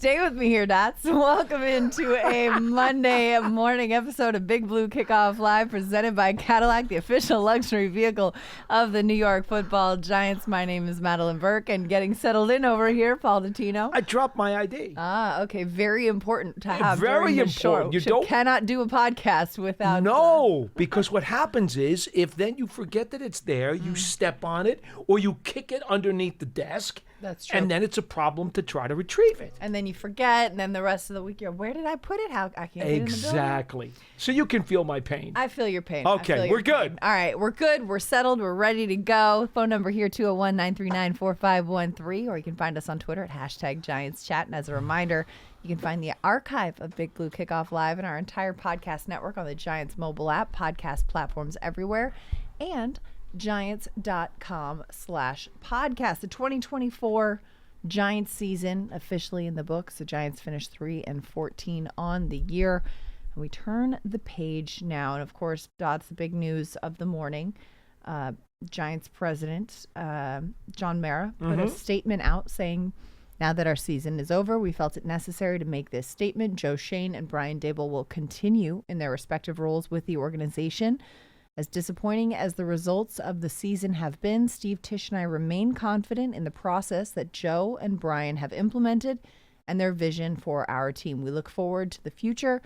Stay with me here, Dots. Welcome into a Monday morning episode of Big Blue Kickoff Live, presented by Cadillac, the official luxury vehicle of the New York Football Giants. My name is Madelyn Burke, and getting settled in over here, Paul Dottino. I dropped my ID. Okay. Very important to have. Very important. You cannot do a podcast without. No, because what happens is, if then you forget that it's there, you step on it, or you kick it underneath the desk. That's true. And then it's a problem to try to retrieve it. And then you forget, and then the rest of the week you're, where did I put it? How I can't get it in the building. Exactly. So you can feel my pain. I feel your pain. Okay, we're good. All right, we're good. We're settled. We're ready to go. Phone number here, 201-939-4513, or you can find us on Twitter at #GiantsChat. And as a reminder, you can find the archive of Big Blue Kickoff Live and our entire podcast network on the Giants mobile app, podcast platforms everywhere, and Giants.com/podcast. The 2024 Giants season officially in the books. The Giants finished 3-14 on the year. And we turn the page now. And of course, Dodd's the big news of the morning. Giants president, John Mara, put a statement out saying, now that our season is over, we felt it necessary to make this statement. Joe Schoen and Brian Daboll will continue in their respective roles with the organization. As disappointing as the results of the season have been, Steve Tisch and I remain confident in the process that Joe and Brian have implemented and their vision for our team. We look forward to the future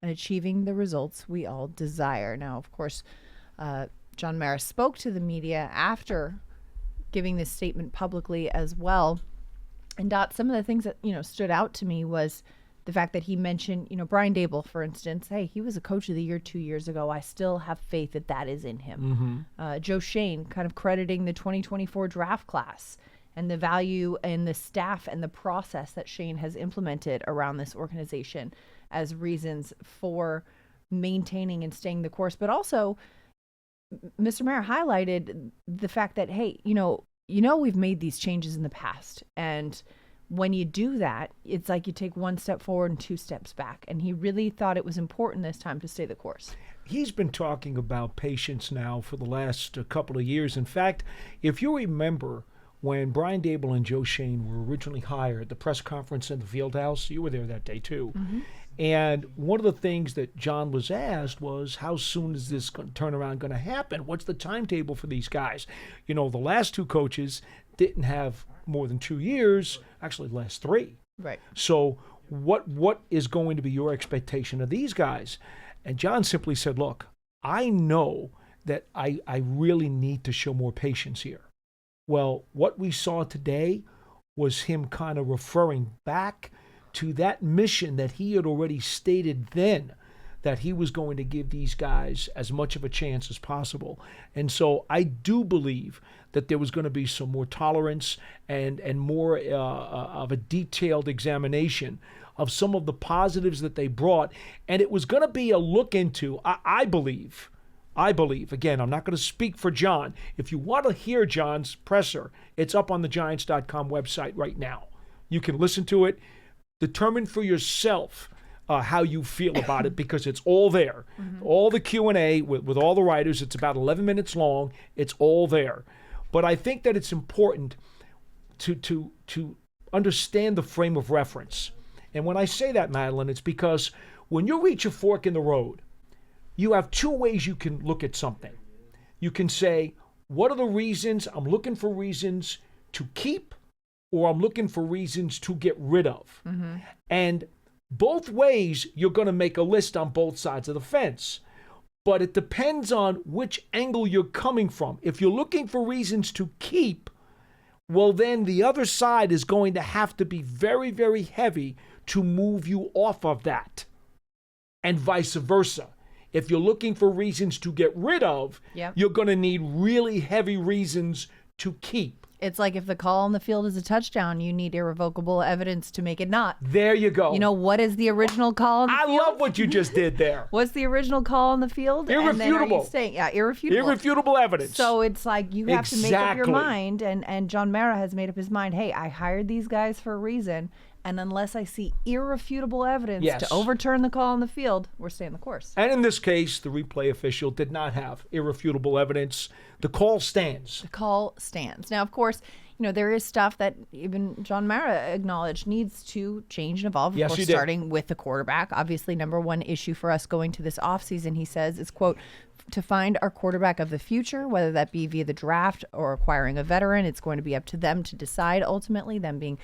and achieving the results we all desire. Now, of course, John Mara spoke to the media after giving this statement publicly as well. And Dot, some of the things that, stood out to me was the fact that he mentioned, Brian Daboll, for instance, hey, he was a coach of the year 2 years ago. I still have faith that that is in him. Joe Schoen kind of crediting the 2024 draft class and the value and the staff and the process that Schoen has implemented around this organization as reasons for maintaining and staying the course. But also, Mr. Mayor highlighted the fact that, hey, we've made these changes in the past, and when you do that, it's like you take one step forward and two steps back. And he really thought it was important this time to stay the course. He's been talking about patience now for the last couple of years. In fact, if you remember when Brian Daboll and Joe Schoen were originally hired at the press conference in the field house, you were there that day too. And one of the things that John was asked was, how soon is this turnaround going to happen? What's the timetable for these guys? The last two coaches didn't have more than 2 years, actually the last 3. Right. So what is going to be your expectation of these guys? And John simply said, look, I know that I really need to show more patience here. Well, what we saw today was him kind of referring back to that mission that he had already stated then, that he was going to give these guys as much of a chance as possible. And so I do believe that there was going to be some more tolerance and more of a detailed examination of some of the positives that they brought. And it was going to be a look into, I believe, again, I'm not going to speak for John. If you want to hear John's presser, it's up on the Giants.com website right now. You can listen to it, determine for yourself how you feel about it, because it's all there. All the Q&A with all the writers, it's about 11 minutes long. It's all there. But I think that it's important to understand the frame of reference. And when I say that, Madelyn, it's because when you reach a fork in the road, you have two ways you can look at something. You can say, what are the reasons? I'm looking for reasons to keep, or I'm looking for reasons to get rid of. And both ways, you're going to make a list on both sides of the fence. But it depends on which angle you're coming from. If you're looking for reasons to keep, well, then the other side is going to have to be very, very heavy to move you off of that. And vice versa. If you're looking for reasons to get rid of, you're going to need really heavy reasons to keep. It's like if the call on the field is a touchdown, you need irrevocable evidence to make it not. There you go. What is the original call on the field? I love what you just did there. What's the original call on the field? Irrefutable. And then are you saying, irrefutable. Irrefutable evidence. So it's like you have to make up your mind, and John Mara has made up his mind, hey, I hired these guys for a reason, and unless I see irrefutable evidence to overturn the call on the field, we're staying the course. And in this case, the replay official did not have irrefutable evidence. The call stands. The call stands. Now, of course, there is stuff that even John Mara acknowledged needs to change and evolve. Of Yes, course, he did. starting with the quarterback. Obviously, number one issue for us going to this offseason, he says, is, quote, to find our quarterback of the future, whether that be via the draft or acquiring a veteran. It's going to be up to them to decide ultimately, them being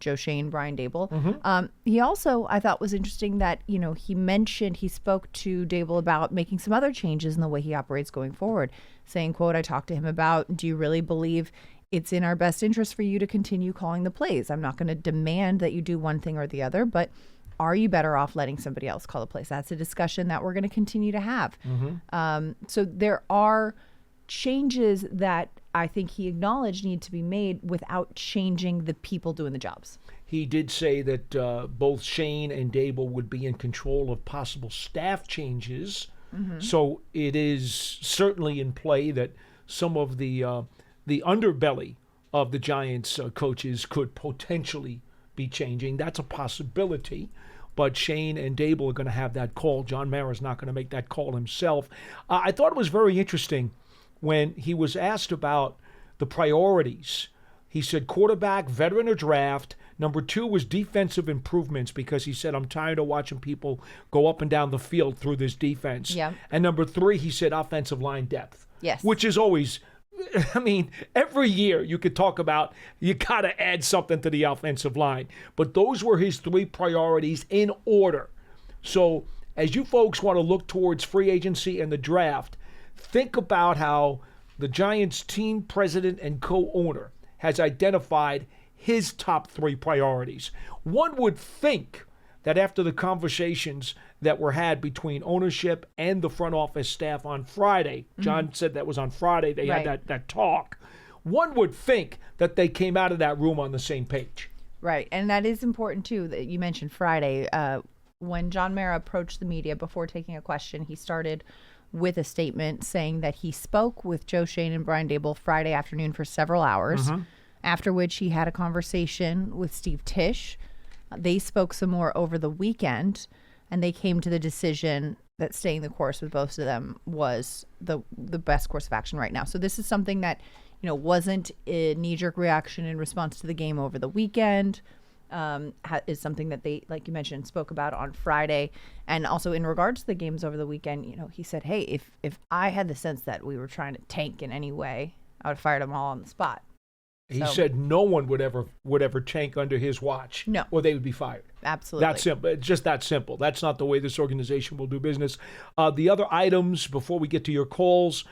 Joe Shane, Brian Daboll. He also, I thought, was interesting that, he spoke to Daboll about making some other changes in the way he operates going forward, saying, quote, I talked to him about, do you really believe it's in our best interest for you to continue calling the plays? I'm not going to demand that you do one thing or the other, but are you better off letting somebody else call the plays? That's a discussion that we're going to continue to have. So there are changes that I think he acknowledged need to be made without changing the people doing the jobs. He did say that both Shane and Daboll would be in control of possible staff changes. So it is certainly in play that some of the underbelly of the Giants coaches could potentially be changing. That's a possibility. But Shane and Daboll are going to have that call. John Mara is not going to make that call himself. I thought it was very interesting when he was asked about the priorities. He said quarterback, veteran, or draft. Number 2 was defensive improvements, because he said, I'm tired of watching people go up and down the field through this defense. Yeah. And number 3, he said offensive line depth. Yes. Which is always, every year you could talk about you got to add something to the offensive line. But those were his 3 priorities in order. So as you folks want to look towards free agency and the draft, think about how the Giants team president and co-owner has identified his top 3 priorities. One would think that after the conversations that were had between ownership and the front office staff on Friday, John said that was on Friday, they had that talk, one would think that they came out of that room on the same page. Right, and that is important too, that you mentioned Friday. When John Mara approached the media before taking a question, he started with a statement saying that he spoke with Joe Shane and Brian Daboll Friday afternoon for several hours, after which he had a conversation with Steve Tisch. They spoke some more over the weekend, and they came to the decision that staying the course with both of them was the best course of action right now. So this is something that, wasn't a knee-jerk reaction in response to the game over the weekend. Is something that they, like you mentioned, spoke about on Friday. And also in regards to the games over the weekend, he said, hey, if I had the sense that we were trying to tank in any way, I would have fired them all on the spot. He said no one would ever tank under his watch. No. Or they would be fired. Absolutely. That's simple. It's just that simple. That's not the way this organization will do business. The other items, before we get to your calls,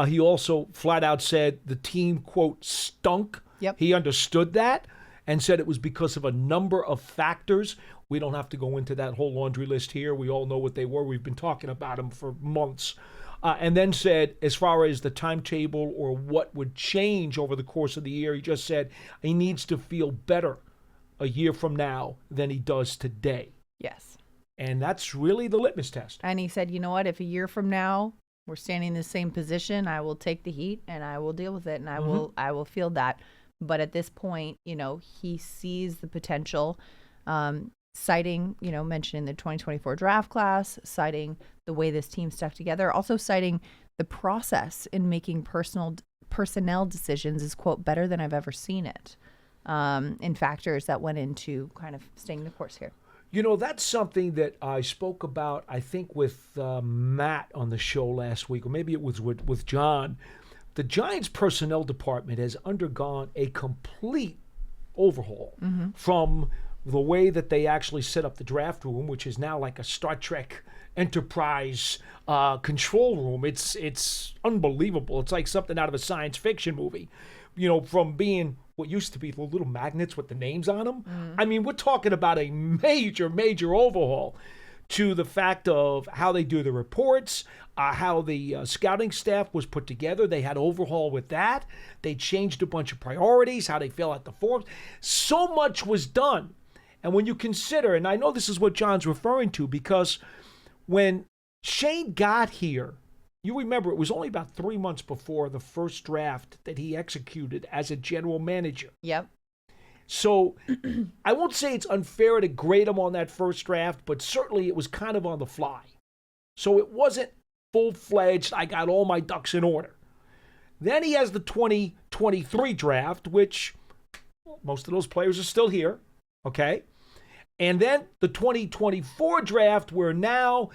he also flat out said the team, quote, stunk. Yep. He understood that and said it was because of a number of factors. We don't have to go into that whole laundry list here. We all know what they were. We've been talking about them for months. And then said, as far as the timetable or what would change over the course of the year, he just said he needs to feel better a year from now than he does today. Yes. And that's really the litmus test. And he said, you know what, if a year from now we're standing in the same position, I will take the heat and I will deal with it, and I will feel that. But at this point, he sees the potential, citing, mentioning the 2024 draft class, citing the way this team stuck together, also citing the process in making personnel decisions is, quote, better than I've ever seen it, in factors that went into kind of staying the course here. That's something that I spoke about, I think, with Matt on the show last week, or maybe it was with John. The Giants personnel department has undergone a complete overhaul from the way that they actually set up the draft room, which is now like a Star Trek Enterprise control room. It's unbelievable. It's like something out of a science fiction movie. From being what used to be the little magnets with the names on them. I mean, we're talking about a major, major overhaul to the fact of how they do the reports, how the scouting staff was put together. They had overhaul with that. They changed a bunch of priorities, how they fill out the forms. So much was done. And when you consider, and I know this is what John's referring to, because when Shane got here, you remember it was only about 3 months before the first draft that he executed as a general manager. Yep. So I won't say it's unfair to grade him on that first draft, but certainly it was kind of on the fly. So it wasn't full-fledged, I got all my ducks in order. Then he has the 2023 draft, which Most of those players are still here, okay? And then the 2024 draft, where now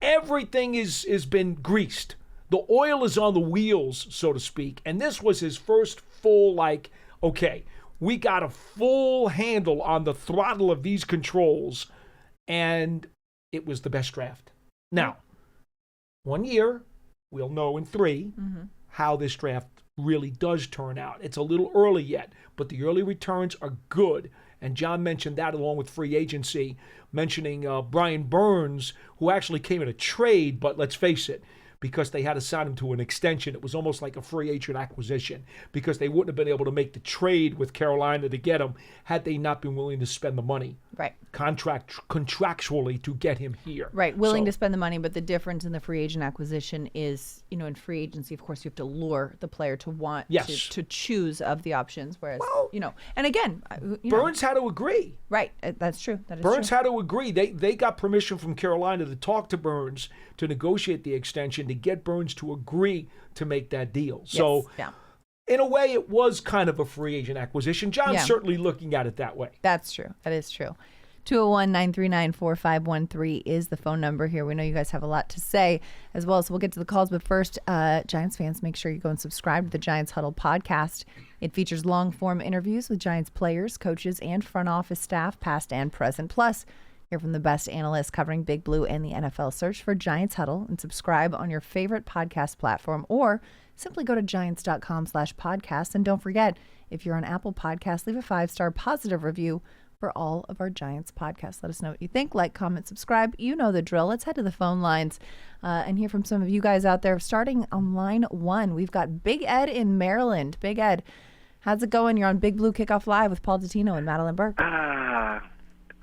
everything is been greased. The oil is on the wheels, so to speak. And this was his first full, okay, we got a full handle on the throttle of these controls, and it was the best draft. Now, 1 year, we'll know in 3 how this draft really does turn out. It's a little early yet, but the early returns are good. And John mentioned that along with free agency, mentioning Brian Burns, who actually came in a trade, but let's face it, because they had to sign him to an extension. It was almost like a free agent acquisition because they wouldn't have been able to make the trade with Carolina to get him had they not been willing to spend the money. Right. Contractually to get him here. Right. Willing to spend the money, but the difference in the free agent acquisition is, in free agency, of course, you have to lure the player to want to choose of the options. Whereas, and again, Burns had to agree. Right. That's true. That is Burns true. had to agree. They got permission from Carolina to talk to Burns to negotiate the extension to get Burns to agree to make that deal. So, in a way, it was kind of a free agent acquisition. John's certainly looking at it that way. That's true. That is true. 201-939-4513 is the phone number here. We know you guys have a lot to say as well, so we'll get to the calls. But first, Giants fans, make sure you go and subscribe to the Giants Huddle podcast. It features long-form interviews with Giants players, coaches, and front office staff, past and present. Plus, hear from the best analysts covering Big Blue and the NFL. Search for Giants Huddle and subscribe on your favorite podcast platform, or simply go to giants.com/podcast. And don't forget, if you're on Apple Podcasts, leave a 5-star positive review for all of our Giants podcasts. Let us know what you think. Like, comment, subscribe. You know the drill. Let's head to the phone lines and hear from some of you guys out there. Starting on line 1, we've got Big Ed in Maryland. Big Ed, how's it going? You're on Big Blue Kickoff Live with Paul Dottino and Madelyn Burke.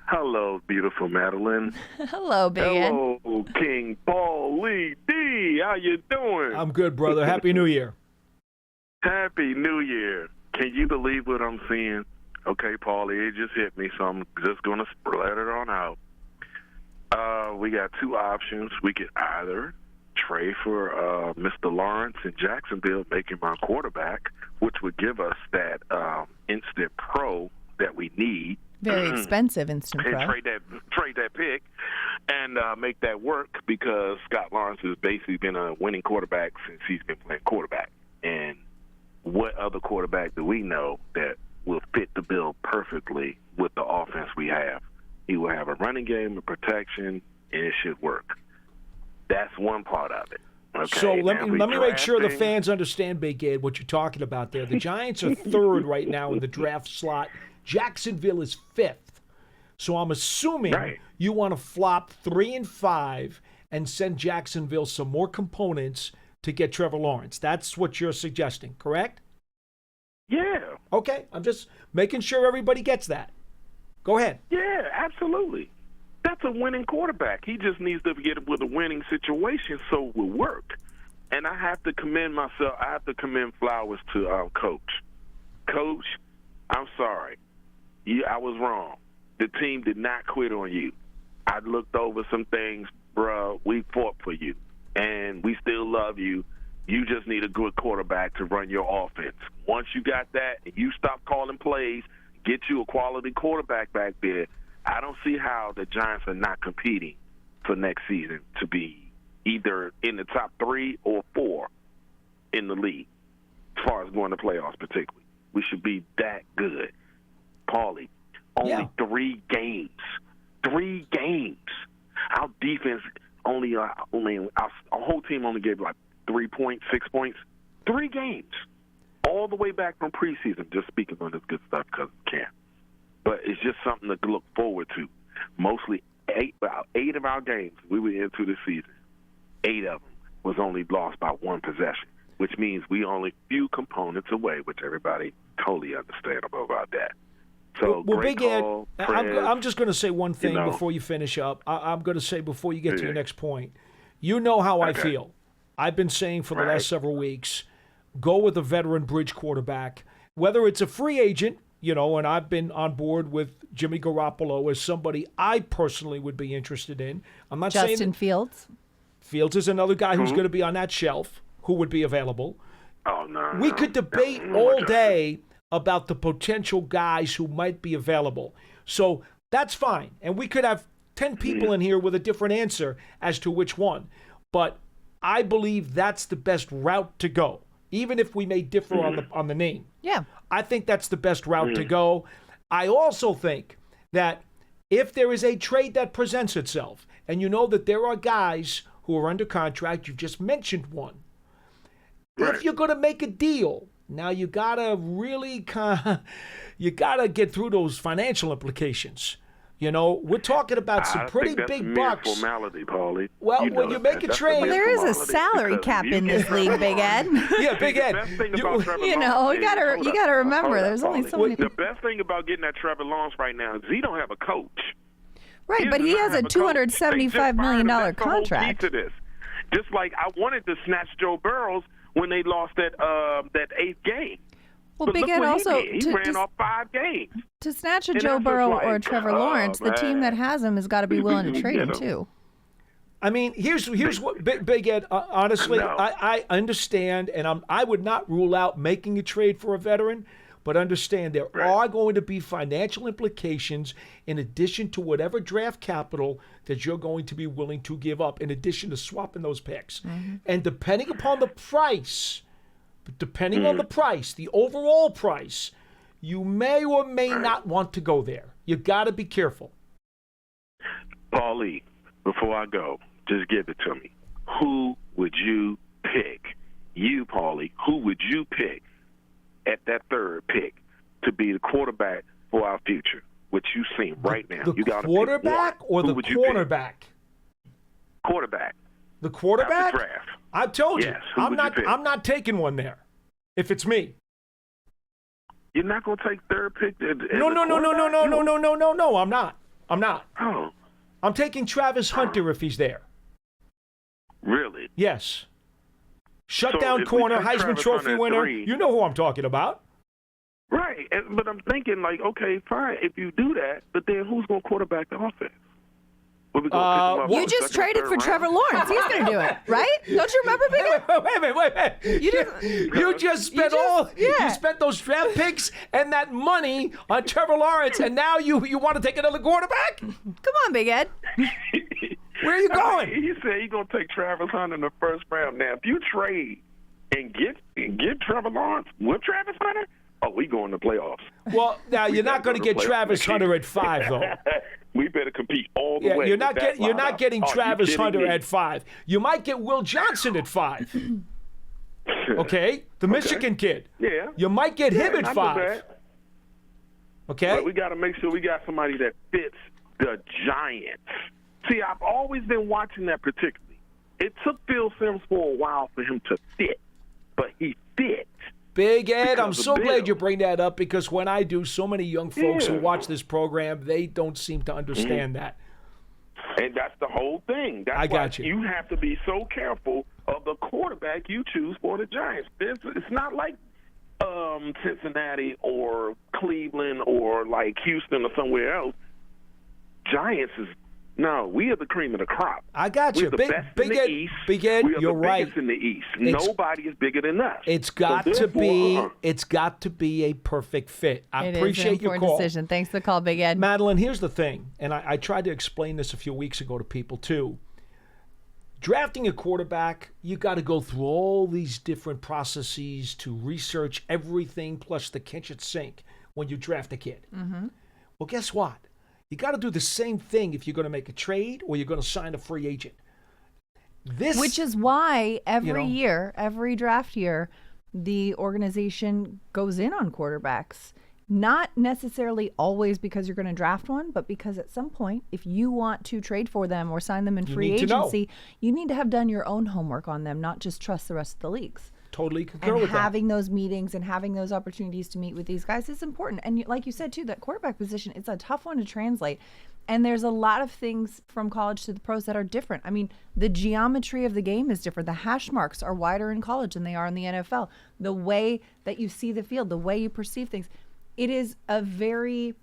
Hello, beautiful Madelyn. Hello, Big Ed. Hello, King Paul Lee D. How you doing? I'm good, brother. Happy New Year. Happy New Year. Can you believe what I'm seeing? Okay, Paulie, it just hit me, so I'm just going to let it on out. We got 2 options. We could either trade for Mr. Lawrence in Jacksonville, make him our quarterback, which would give us that instant pro that we need. Very expensive instant pro. And trade that pick and make that work, because Scott Lawrence has basically been a winning quarterback since he's been playing quarterback. And what other quarterback do we know that will fit the bill perfectly with the offense we have? He will have a running game, a protection, and it should work. That's one part of it. Okay, so let me make sure the fans understand, Big Ed, what you're talking about there. The Giants are 3rd right now in the draft slot. Jacksonville is 5th. So I'm assuming you want to flop 3 and 5 and send Jacksonville some more components to get Trevor Lawrence. That's what you're suggesting, correct? Yeah. Okay, I'm just making sure everybody gets that. Go ahead. Yeah, absolutely. That's a winning quarterback. He just needs to get with a winning situation so it will work. And I have to commend myself. I have to commend flowers to Coach. Coach, I'm sorry. I was wrong. The team did not quit on you. I looked over some things, bro. We fought for you, and we still love you. You just need a good quarterback to run your offense. Once you got that and you stop calling plays, get you a quality quarterback back there, I don't see how the Giants are not competing for next season to be either in the top 3 or 4 in the league, as far as going to playoffs particularly. We should be that good. Paulie, only 3 games. 3 games. Our defense our whole team only gave 3 points, 6 points. 3 games. All the way back from preseason, just speaking on this good stuff because it can. But it's just something to look forward to. Mostly 8 of our games we were into this season, 8 of them was only lost by 1 possession, which means we only few components away, which everybody totally understandable about that. So, well, great Big call, Ed, I'm just going to say one thing before you finish up. I'm going to say before you get to your next point, you know how I feel. I've been saying for the last several weeks, go with a veteran bridge quarterback, whether it's a free agent, and I've been on board with Jimmy Garoppolo as somebody I personally would be interested in. I'm not saying Justin Fields. Fields is another guy who's going to be on that shelf who would be available. Oh, no. We could debate all day about the potential guys who might be available. So that's fine. And we could have 10 people in here with a different answer as to which one. But I believe that's the best route to go, even if we may differ on the name. Yeah. I think that's the best route to go. I also think that if there is a trade that presents itself, and you know that there are guys who are under contract, you just mentioned one. Right. If you're going to make a deal, now you got to really you got to get through those financial implications. You know, we're talking about some pretty big bucks. Formality, Paulie. Well, when you make a trade, Well, there is a salary cap in this league, Big Ed. Yeah, Big Ed. You know, you gotta remember, there's only so many. The best thing about getting that Trevor Lawrence right now is he don't have a coach. Right, but he has a $275 million contract. To this. Just like I wanted to snatch Joe Burrows when they lost that 8th game. Well, But Big look Ed what also he ran off 5 games. to snatch a And Joe that's Burrow just or a like, Trevor Lawrence, the team that has him has got to be willing to trade him too. I mean, here's what Big Ed. Honestly, No. I understand, and I would not rule out making a trade for a veteran, but understand there are going to be financial implications in addition to whatever draft capital that you're going to be willing to give up, in addition to swapping those picks, and depending upon the price. Depending on the price, the overall price, you may or may not want to go there. You got to be careful. Paulie, before I go, just give it to me. Who would you pick? You, Paulie, who would you pick at that 3rd pick to be the quarterback for our future? What you seen right now. The You got quarterback or the cornerback? Quarterback. The quarterback? After draft. I told you, Yes, who would you pick? I'm not taking one there. If it's me. You're not going to take 3rd pick? No, I'm not. Oh, I'm taking Travis Hunter if he's there. really? Yes. So Shutdown if we corner, take Heisman Travis Trophy Hunter at winner. 3, You know who I'm talking about. Right, but I'm thinking like, okay, fine, if you do that, but then who's going to quarterback the offense? What we gonna pick him up You in the just second or traded third for round? Trevor Lawrence. He's going to do it, right? Don't you remember, Big Ed? Wait a minute. You just spent those draft picks and that money on Trevor Lawrence, and now you want to take another quarterback? Come on, Big Ed. Where are you going? He said he's going to take Travis Hunter in the 1st round. Now, if you trade and get Trevor Lawrence with Travis Hunter, we going to playoffs. Well, now you're not going to get Travis Hunter at 5, though. We better compete all the way. You're not getting Oh, Travis you Hunter kidding me? at 5. You might get Will Johnson at 5. Okay, the Michigan kid. Yeah. You might get him at not 5. bad. Okay. But we got to make sure we got somebody that fits the Giants. See, I've always been watching that particularly. It took Phil Simms for a while for him to fit, but he fit. Big Ed, I'm Because of so glad Bill. you bring that up, because when I do, so many young folks who watch this program, they don't seem to understand that. And that's the whole thing. That's I why got you. You have to be so careful of the quarterback you choose for the Giants. It's not like Cincinnati or Cleveland or like Houston or somewhere else. Giants is no. We are the cream of the crop. I got you. We're the Big best in the Ed, East. Big Ed, we are you're the right. biggest in the East. It's- Nobody is bigger than us. It's got to be a perfect fit. I It appreciate is an your important call. decision. Thanks for the call, Big Ed. Madelyn, here's the thing, and I tried to explain this a few weeks ago to people too. Drafting a quarterback, you got to go through all these different processes to research everything plus the kitchen sink when you draft a kid. Mm-hmm. Well, guess what? You got to do the same thing if you're going to make a trade or you're going to sign a free agent. Which is why every know. year, every draft year, the organization goes in on quarterbacks. Not necessarily always because you're going to draft one, but because at some point, if you want to trade for them or sign them in free need to know. agency, you need to have done your own homework on them, not just trust the rest of the leagues. Totally concur And with that. having those meetings and having those opportunities to meet with these guys is important. And like you said, too, that quarterback position, it's a tough one to translate. And there's a lot of things from college to the pros that are different. I mean, the geometry of the game is different. The hash marks are wider in college than they are in the NFL. The way that you see the field, the way you perceive things, it is a very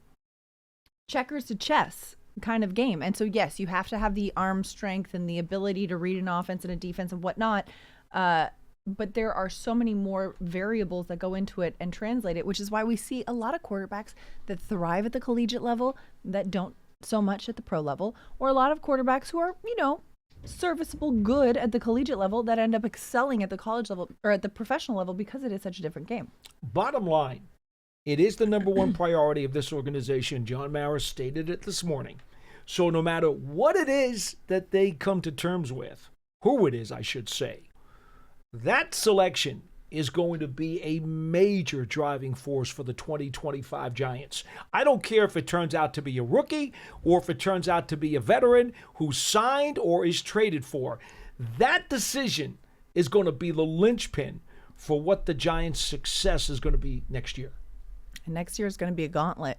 checkers to chess kind of game. And so, yes, you have to have the arm strength and the ability to read an offense and a defense and whatnot. but there are so many more variables that go into it and translate it, which is why we see a lot of quarterbacks that thrive at the collegiate level that don't so much at the pro level, or a lot of quarterbacks who are, serviceable good at the collegiate level that end up excelling at the college level or at the professional level because it is such a different game. Bottom line, it is the number one priority of this organization. John Mara stated it this morning. So no matter what it is that they come to terms with, who it is, I should say, that selection is going to be a major driving force for the 2025 Giants. I don't care if it turns out to be a rookie or if it turns out to be a veteran who's signed or is traded for. That decision is going to be the linchpin for what the Giants' success is going to be next year. And next year is going to be a gauntlet.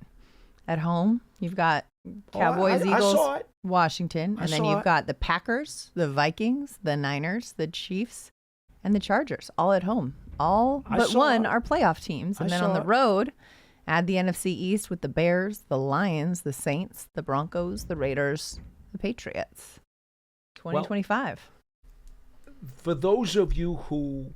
At home, you've got Cowboys, Eagles, Washington, and then you've got the Packers, the Vikings, the Niners, the Chiefs, and the Chargers, all at home. All but one are playoff teams. And then on the road, add the NFC East with the Bears, the Lions, the Saints, the Broncos, the Raiders, the Patriots. 2025. For those of you who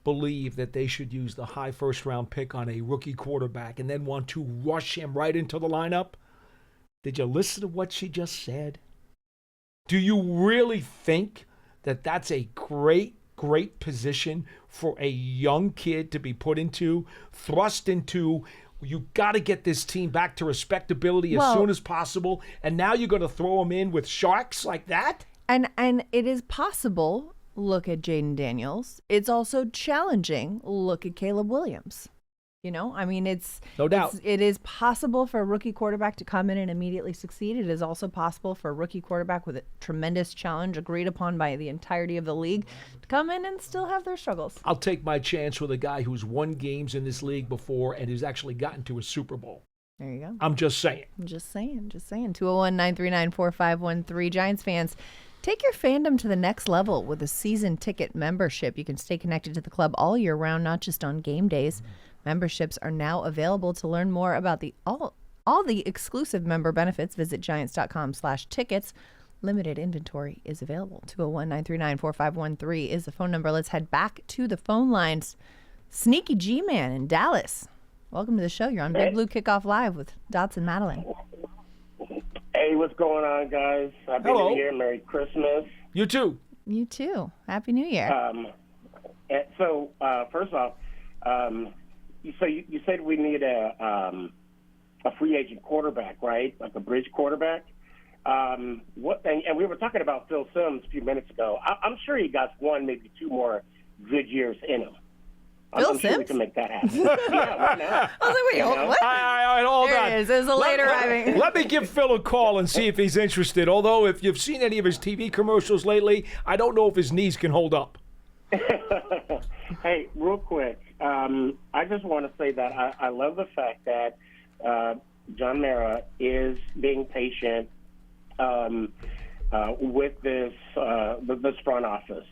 believe that they should use the high first-round pick on a rookie quarterback and then want to rush him right into the lineup, did you listen to what she just said? Do you really think that that's a great position for a young kid to be put into, thrust into? You got to get this team back to respectability as soon as possible, and now you're going to throw him in with sharks like that? And it is possible. Look at Jaden Daniels. It's also challenging. Look at Caleb Williams. It's no doubt. It is possible for a rookie quarterback to come in and immediately succeed. It is also possible for a rookie quarterback with a tremendous challenge agreed upon by the entirety of the league to come in and still have their struggles. I'll take my chance with a guy who's won games in this league before and who's actually gotten to a Super Bowl. There you go. I'm just saying. 201-939-4513. Giants fans, take your fandom to the next level with a season ticket membership. You can stay connected to the club all year round, not just on game days. Memberships are now available. To learn more about all the exclusive member benefits, visit giants.com/tickets. Limited inventory is available. 201-939-4513 is the phone number. Let's head back to the phone lines. Sneaky G-Man in Dallas. Welcome to the show. You're on Big Blue Kickoff Live with Dots and Madelyn. Hey, what's going on, guys? Happy New Year. Merry Christmas. You too. You too. Happy New Year. First off, you said we need a free agent quarterback, right? Like a bridge quarterback. And we were talking about Phil Simms a few minutes ago. I'm sure he got one, maybe two more good years in him. I'm sure we can make that happen. Yeah, why not? I was like, wait, what? All right, hold on. There it is. There's a late arriving. Let me give Phil a call and see if he's interested. Although, if you've seen any of his TV commercials lately, I don't know if his knees can hold up. Hey, real quick, I just want to say that I love the fact that John Mara is being patient with this front office.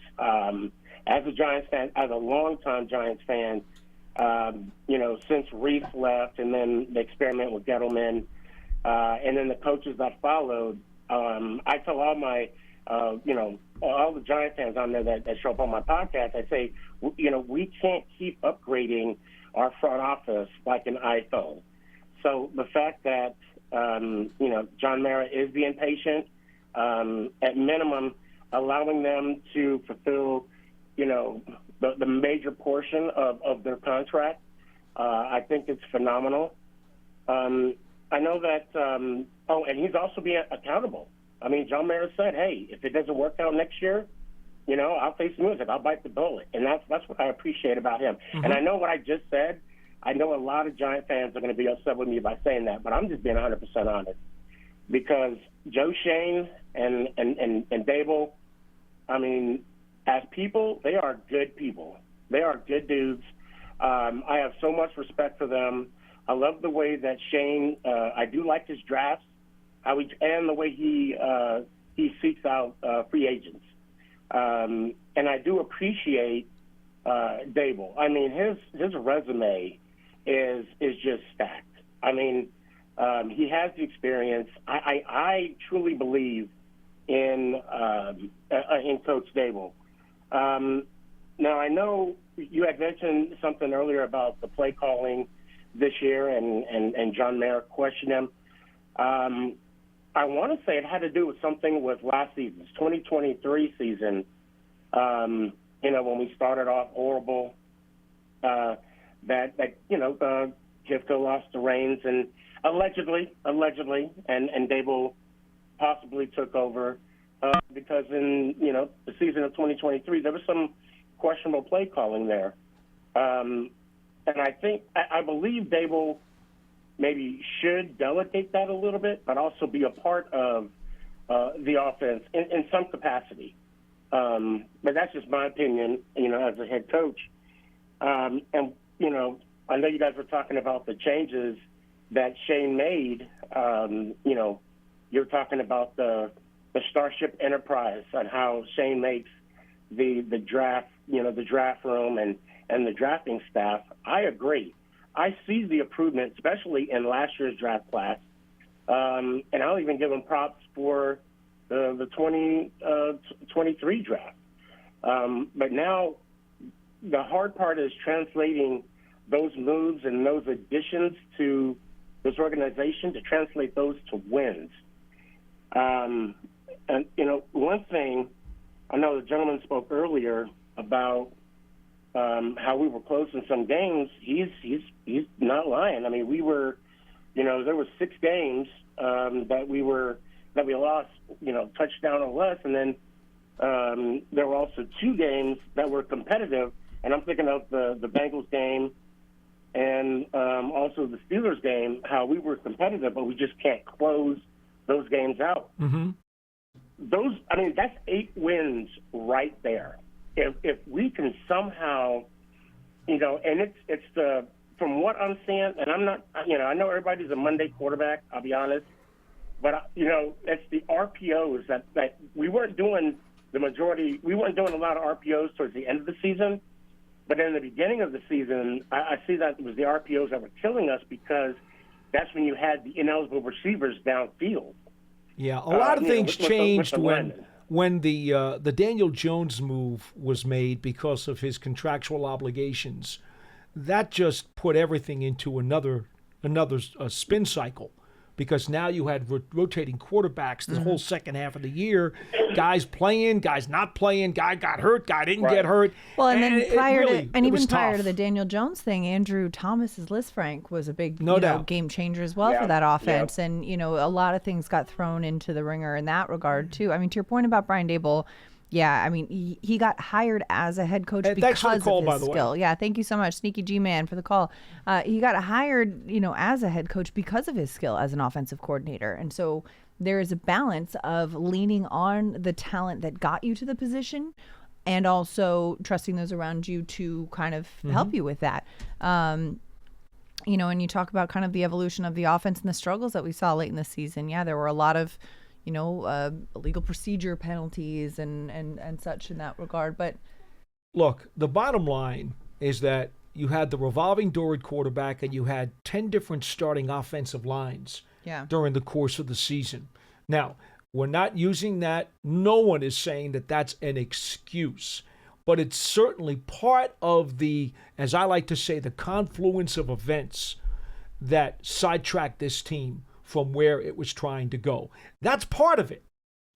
As a Giants fan, as a longtime Giants fan, since Reese left and then the experiment with Gettleman, and then the coaches that followed, I tell all my, all the Giant fans on there that show up on my podcast, I say, we can't keep upgrading our front office like an iPhone. So the fact that, John Mara is being patient, at minimum, allowing them to fulfill the major portion of their contract, I think it's phenomenal. I know that, and he's also being accountable. I mean, John Mara said, hey, if it doesn't work out next year, I'll face the music. I'll bite the bullet. And that's what I appreciate about him. Mm-hmm. And I know what I just said. I know a lot of Giant fans are going to be upset with me by saying that, but I'm just being 100% honest. Because Joe Shane and Daboll, I mean, as people, they are good people. They are good dudes. I have so much respect for them. I love the way that Shane, I do like his drafts, and the way he seeks out free agents. And I do appreciate Daboll. I mean, his resume is just stacked. I mean, he has the experience. I truly believe in Coach Daboll. Now, I know you had mentioned something earlier about the play calling this year, and John Mayer questioned him. I want to say it had to do with something with last season's 2023 season. When we started off horrible, Kifko lost the reins, and allegedly, and Daboll possibly took over because in the season of 2023 there was some questionable play calling there, and I believe Daboll maybe should delegate that a little bit, but also be a part of the offense in some capacity. But that's just my opinion, as a head coach. And I know you guys were talking about the changes that Shane made. You're talking about the Starship Enterprise and how Shane makes the draft, the draft room and the drafting staff. I agree. I see the improvement, especially in last year's draft class. And I'll even give him props for the 2023 draft. But now the hard part is translating those moves and those additions to this organization to translate those to wins. And, one thing, I know the gentleman spoke earlier about how we were close in some games. He's not lying. I mean, we were, there were 6 games that we lost, touchdown or less, and then there were also 2 games that were competitive, and I'm thinking of the Bengals game and also the Steelers game, how we were competitive, but we just can't close those games out. Mm-hmm. That's 8 wins right there. If we can somehow, and it's the, from what I'm seeing, and I'm not, I know everybody's a Monday quarterback, I'll be honest, but, it's the RPOs that we weren't doing we weren't doing a lot of RPOs towards the end of the season, but in the beginning of the season, I see that it was the RPOs that were killing us because that's when you had the ineligible receivers downfield. Yeah, a lot of things changed with when the Daniel Jones move was made because of his contractual obligations. That just put everything into another spin cycle, because now you had rotating quarterbacks the whole second half of the year, guys playing, guys not playing, guy got hurt, guy didn't get hurt. Well, and then prior tough. to the Daniel Jones thing, Andrew Thomas's Lisfranc was a big doubt. game changer as well for that offense. Yeah. And, a lot of things got thrown into the ringer in that regard, too. I mean, to your point about Brian Daboll, yeah, I mean, he got hired as a head coach because of his skill. Yeah, thank you so much, Sneaky G-Man, for the call. He got hired, as a head coach because of his skill as an offensive coordinator. And so there is a balance of leaning on the talent that got you to the position and also trusting those around you to kind of help you with that. And you talk about kind of the evolution of the offense and the struggles that we saw late in the season. Yeah, there were a lot of illegal procedure penalties and such in that regard. But look, the bottom line is that you had the revolving door at quarterback and you had 10 different starting offensive lines during the course of the season. Now, we're not using that. No one is saying that that's an excuse, but it's certainly part of the, as I like to say, the confluence of events that sidetracked this team from where it was trying to go. That's part of it.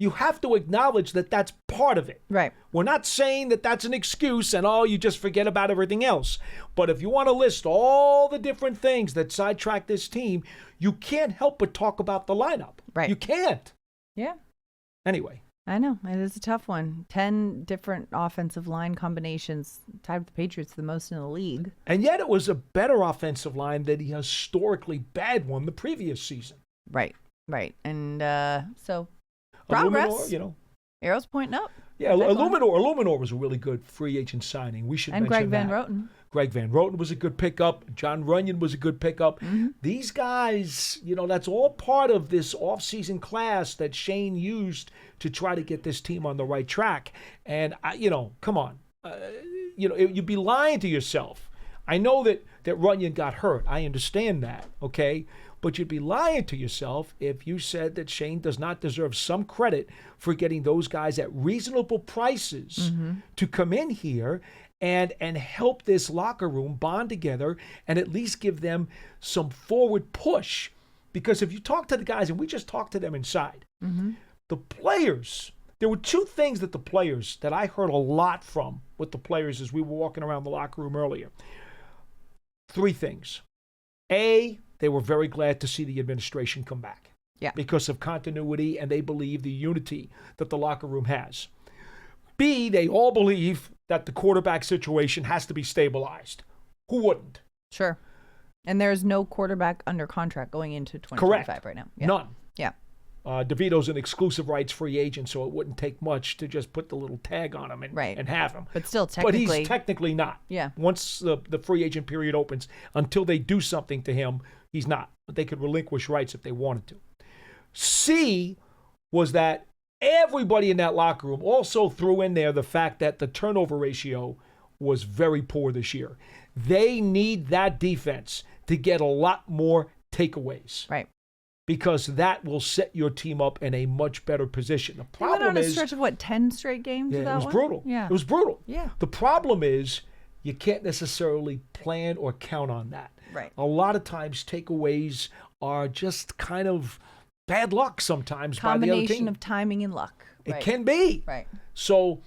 You have to acknowledge that that's part of it. Right. We're not saying that that's an excuse and, you just forget about everything else. But if you want to list all the different things that sidetrack this team, you can't help but talk about the lineup. Right. You can't. Yeah. Anyway. I know. It is a tough one. 10 different offensive line combinations, tied with the Patriots the most in the league. And yet it was a better offensive line than the historically bad one the previous season. Right. And so progress. Illuminor, arrows pointing up. Yeah, Illuminor was a really good free agent signing. We should mention that. And Greg Van Roten. Greg Van Roten was a good pickup. John Runyon was a good pickup. Mm-hmm. These guys, that's all part of this offseason class that Shane used to try to get this team on the right track. And, come on. You'd be lying to yourself. I know that Runyon got hurt. I understand that, okay? But you'd be lying to yourself if you said that Shane does not deserve some credit for getting those guys at reasonable prices to come in here and help this locker room bond together and at least give them some forward push. Because if you talk to the guys, and we just talked to them inside, the players, there were two things that I heard a lot from with the players as we were walking around the locker room earlier. Three things. A, they were very glad to see the administration come back. Yeah. Because of continuity, and they believe the unity that the locker room has. B, they all believe that the quarterback situation has to be stabilized. Who wouldn't? Sure. And there's no quarterback under contract going into 2025 Correct. right now. Yeah. None. Yeah. DeVito's an exclusive rights free agent, so it wouldn't take much to just put the little tag on him and have him. But still, technically. But he's technically not. Yeah. Once the free agent period opens, until they do something to him, he's not. But they could relinquish rights if they wanted to. C was that everybody in that locker room also threw in there the fact that the turnover ratio was very poor this year. They need that defense to get a lot more takeaways. Right. Because that will set your team up in a much better position. The They went problem on a is, stretch of 10 straight games? yeah, with that it was one? brutal. Yeah. It was brutal. Yeah. The problem is you can't necessarily plan or count on that. Right. A lot of times takeaways are just kind of bad luck sometimes by the other Combination team. of timing and luck. It can be. Right. So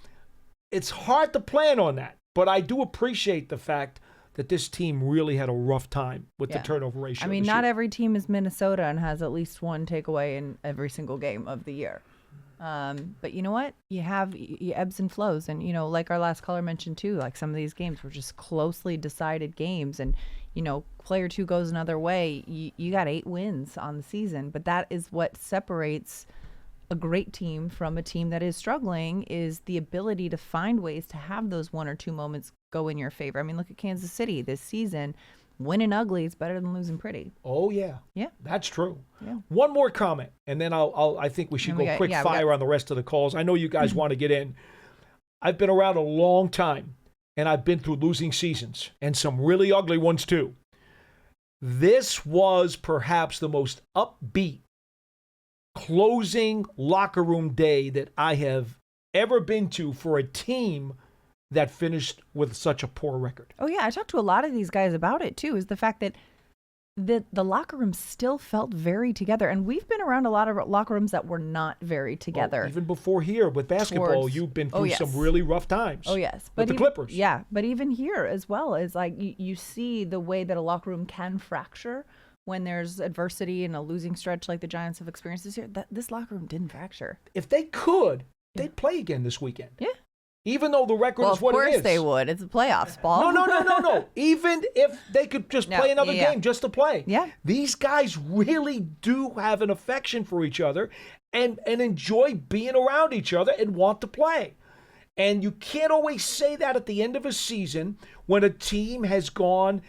it's hard to plan on that. But I do appreciate the fact that this team really had a rough time with the turnover ratio. I mean, this not year. every team is Minnesota and has at least one takeaway in every single game of the year. But you know what? You have ebbs and flows. And, like our last caller mentioned too, like some of these games were just closely decided games. And, player 2 goes another way. You got 8 wins on the season. But that is what separates a great team from a team that is struggling, is the ability to find ways to have those 1 or 2 moments go in your favor. I mean, look at Kansas City this season. Winning ugly is better than losing pretty. Oh, yeah. Yeah. That's true. Yeah. One more comment, and then I think we should go quick fire on the rest of the calls. I know you guys want to get in. I've been around a long time, and I've been through losing seasons, and some really ugly ones too. This was perhaps the most upbeat closing locker room day that I have ever been to for a team that finished with such a poor record. Oh, yeah. I talked to a lot of these guys about it, too, is the fact that the locker room still felt very together. And we've been around a lot of locker rooms that were not very together. Well, even before here with basketball, you've been through some really rough times. Oh, yes. With the Clippers. Yeah. But even here as well, is like you see the way that a locker room can fracture when there's adversity and a losing stretch like the Giants have experienced this year. This locker room didn't fracture. If they could, they'd play again this weekend. Yeah. Even though the record is what it is. Of course they would. It's a playoffs, Paul. No. Even if they could just play another game just to play. Yeah. These guys really do have an affection for each other and enjoy being around each other and want to play. And you can't always say that at the end of a season when a team has gone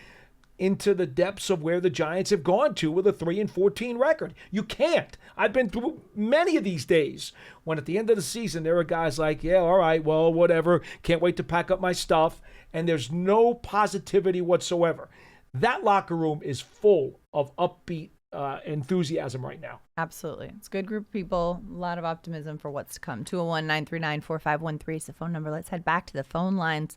into the depths of where the Giants have gone to with a 3-14 record. You can't. I've been through many of these days when at the end of the season there are guys like, yeah, all right, well, whatever, can't wait to pack up my stuff, and there's no positivity whatsoever. That locker room is full of upbeat enthusiasm right now. Absolutely. It's a good group of people, a lot of optimism for what's to come. 201-939-4513 is the phone number. Let's head back to the phone lines.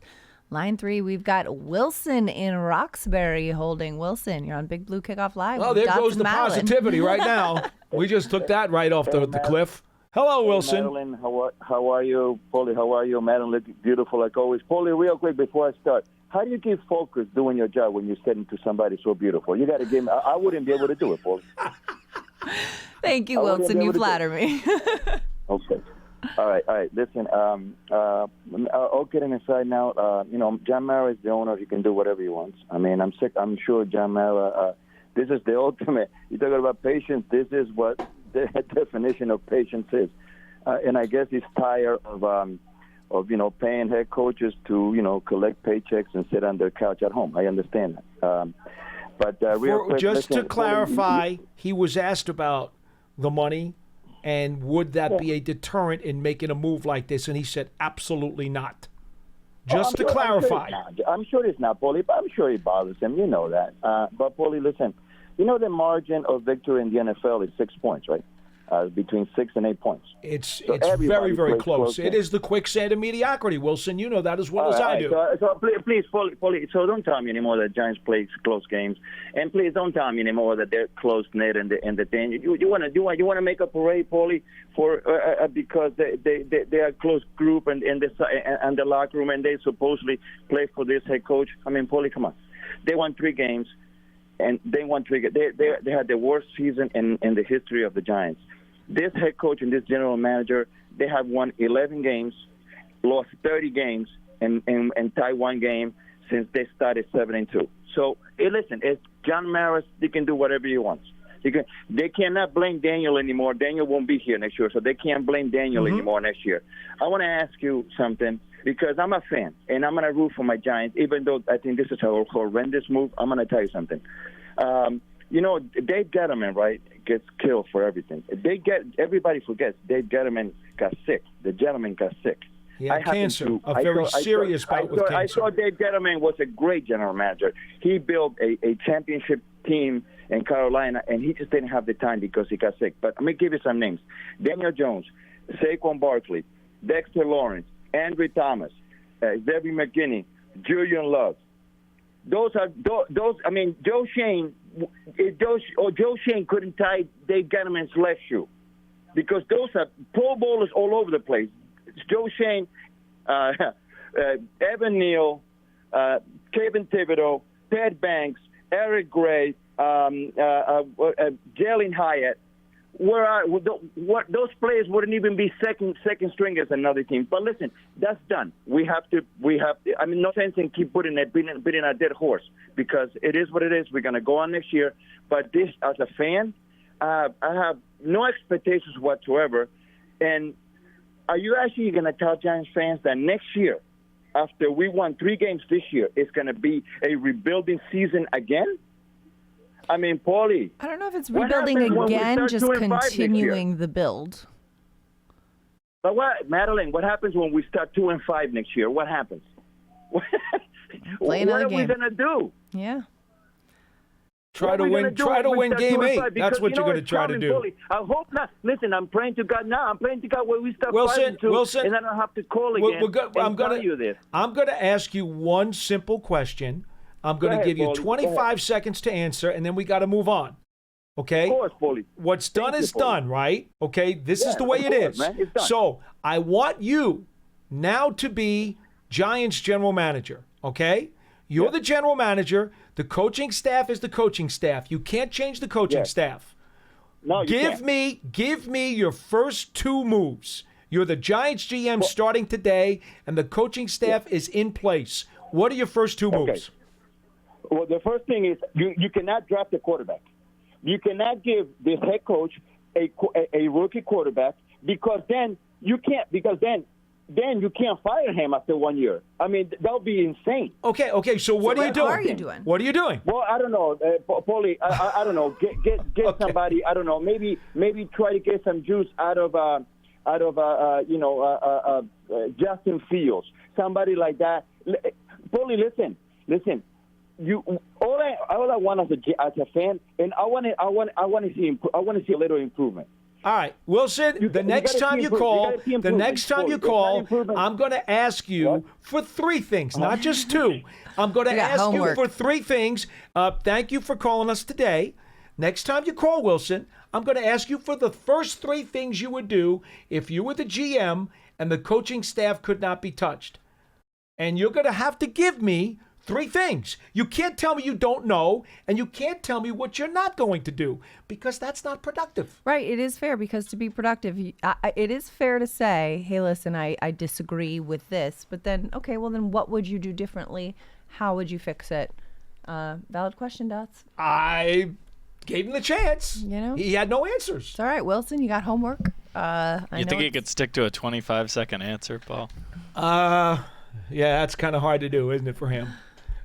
Line 3, we've got Wilson in Roxbury holding. Wilson, you're on Big Blue Kickoff Live. Well, there goes the positivity right now. We just took that right off the cliff. Hello, Wilson. Madelyn, how are you? Paulie, how are you? Madelyn, look beautiful like always. Paulie, real quick before I start, how do you keep focus doing your job when you're sitting to somebody so beautiful? You got to give me, I wouldn't be able to do it, Paulie. Thank you, Wilson. You flatter me. Okay. All right. Listen, all kidding aside now, John Mara is the owner. He can do whatever he wants. I mean, I'm sure John Mara, this is the ultimate. You're talking about patience. This is what the definition of patience is. And I guess he's tired of paying head coaches to, collect paychecks and sit on their couch at home. I understand that. But real quick, to clarify, he was asked about the money. And would that be a deterrent in making a move like this? And he said, absolutely not. Just to clarify. I'm sure it's not, Paulie, but I'm sure it bothers him. You know that. But, Paulie, listen, the margin of victory in the NFL is 6 points, right? between 6 and 8 points. It's everybody very, very plays close. It games. is the quicksand of mediocrity, Wilson. You know that as well as I do. So please, Paulie, so don't tell me anymore that Giants play close games, and please don't tell me anymore that they're close knit and the thing. You want to make a parade, Paulie, for because they are a close group and the locker room, and they supposedly play for this head coach. I mean, Paulie, come on. They won 3 games, and they won 3 games. They had the worst season in the history of the Giants. This head coach and this general manager, they have won 11 games, lost 30 games, and tied 1 game since they started 7-2. So, listen, it's John Maris. He can do whatever he wants. They cannot blame Daniel anymore. Daniel won't be here next year, so they can't blame Daniel anymore next year. I want to ask you something, because I'm a fan, and I'm going to root for my Giants, even though I think this is a horrendous move. I'm going to tell you something. Dave Gettleman, right, gets killed for everything. Everybody forgets Dave Gettleman got sick. The gentleman got sick. He had cancer, a very serious bout with cancer. I saw Dave Gettleman was a great general manager. He built a championship team in Carolina, and he just didn't have the time because he got sick. But let me give you some names. Daniel Jones, Saquon Barkley, Dexter Lawrence, Andrew Thomas, Debbie McKinney, Julian Love. Those. I mean, Joe Shane couldn't tie Dave Gettleman's left shoe, because those are Pro Bowlers all over the place. Joe Shane, Evan Neal, Kevin Thibodeau, Ted Banks, Eric Gray, Jalen Hyatt. Those players wouldn't even be second stringers in another team. But listen, that's done. We have to. I mean, no sense in keep beating a dead horse, because it is what it is. We're going to go on next year. But this, as a fan, I have no expectations whatsoever. And are you actually going to tell Giants fans that next year, after we won 3 games this year, it's going to be a rebuilding season again? I mean, Paulie. I don't know if it's rebuilding again, just continuing the build. But Madelyn, what happens when we start 2-5 next year? What happens? What are we going to do? Yeah. Try to win game 8. That's what you're going to try to do. Paulie. I hope not. Listen, I'm praying to God now. I'm praying to God when we start Wilson, 5-2, and then I don't have to call again. I'm going to ask you one simple question. I'm going to give you 25 seconds to answer, and then we got to move on. Okay? Of course, Paulie. What's done is done, right? Okay? This is the way it is. Man, it's done. So I want you now to be Giants general manager, okay? You're the general manager. The coaching staff is the coaching staff. You can't change the coaching staff. No, you can't. Give me your first 2 moves. You're the Giants GM starting today, and the coaching staff is in place. What are your first 2 moves? Well, the first thing is you cannot draft a quarterback. You cannot give this head coach a rookie quarterback, because then you can't fire him after 1 year. I mean, that would be insane. Okay. So what are you doing? What are you doing? What are you doing? Well, I don't know, Paulie. I don't know. Get somebody. I don't know. Maybe try to get some juice out of Justin Fields, somebody like that. Paulie, listen. All I want as a fan, and I want to see a little improvement. All right, Wilson. The next time you call, I'm going to ask you for 3 things, not just 2. I'm going to ask you for 3 things. Thank you for calling us today. Next time you call, Wilson, I'm going to ask you for the first 3 things you would do if you were the GM and the coaching staff could not be touched. And you're going to have to give me 3 things. You can't tell me you don't know, and you can't tell me what you're not going to do, because that's not productive. Right. It is fair, because to be productive, it is fair to say, hey, listen, I disagree with this. But then, okay, well, then what would you do differently? How would you fix it? Valid question, Dots. I gave him the chance. He had no answers. It's all right, Wilson. You got homework. You think he could stick to a 25-second answer, Paul? Yeah, that's kind of hard to do, isn't it, for him?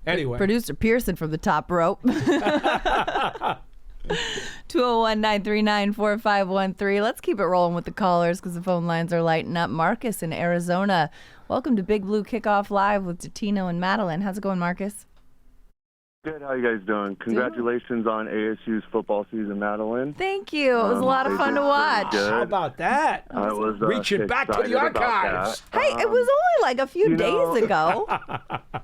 Anyway. Producer Pearson from the top rope. 201-939-4513. Let's keep it rolling with the callers, because the phone lines are lighting up. Marcus in Arizona. Welcome to Big Blue Kickoff Live with Dottino and Madelyn. How's it going, Marcus? Good. How you guys doing? Congratulations on ASU's football season, Madelyn. Thank you. It was a lot of fun to watch. How about that? I was reaching back to the archives. Hey, it was only like a few days ago.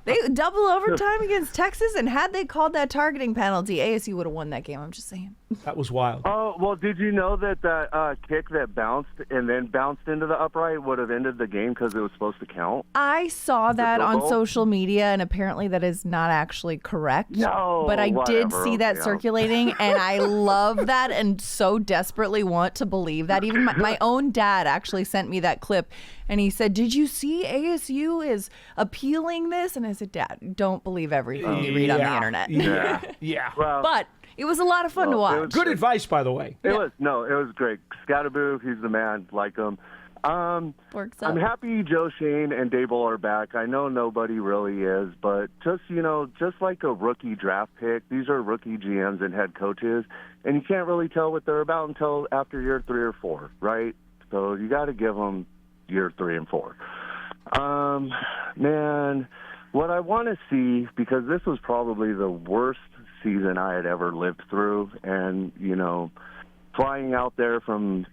They double overtime against Texas, and had they called that targeting penalty, ASU would have won that game. I'm just saying. That was wild. Oh, well, did you know that kick that bounced and then bounced into the upright would have ended the game because it was supposed to count? I saw that on social media, and apparently that is not actually correct. No, but I did see that circulating, and I love that and so desperately want to believe that. Even my own dad actually sent me that clip, and he said, "Did you see ASU is appealing this?" And I said, "Dad, don't believe everything you read on the internet." Yeah. Well, but it was a lot of fun to watch. Good advice, by the way. It was great. Scatterboo, he's the man. Like him. Works up. I'm happy Joe Shane and Daboll are back. I know nobody really is, but just like a rookie draft pick, these are rookie GMs and head coaches, and you can't really tell what they're about until after year 3 or 4, right? So you got to give them year 3 and 4. Man, what I want to see, because this was probably the worst season I had ever lived through, and flying out there from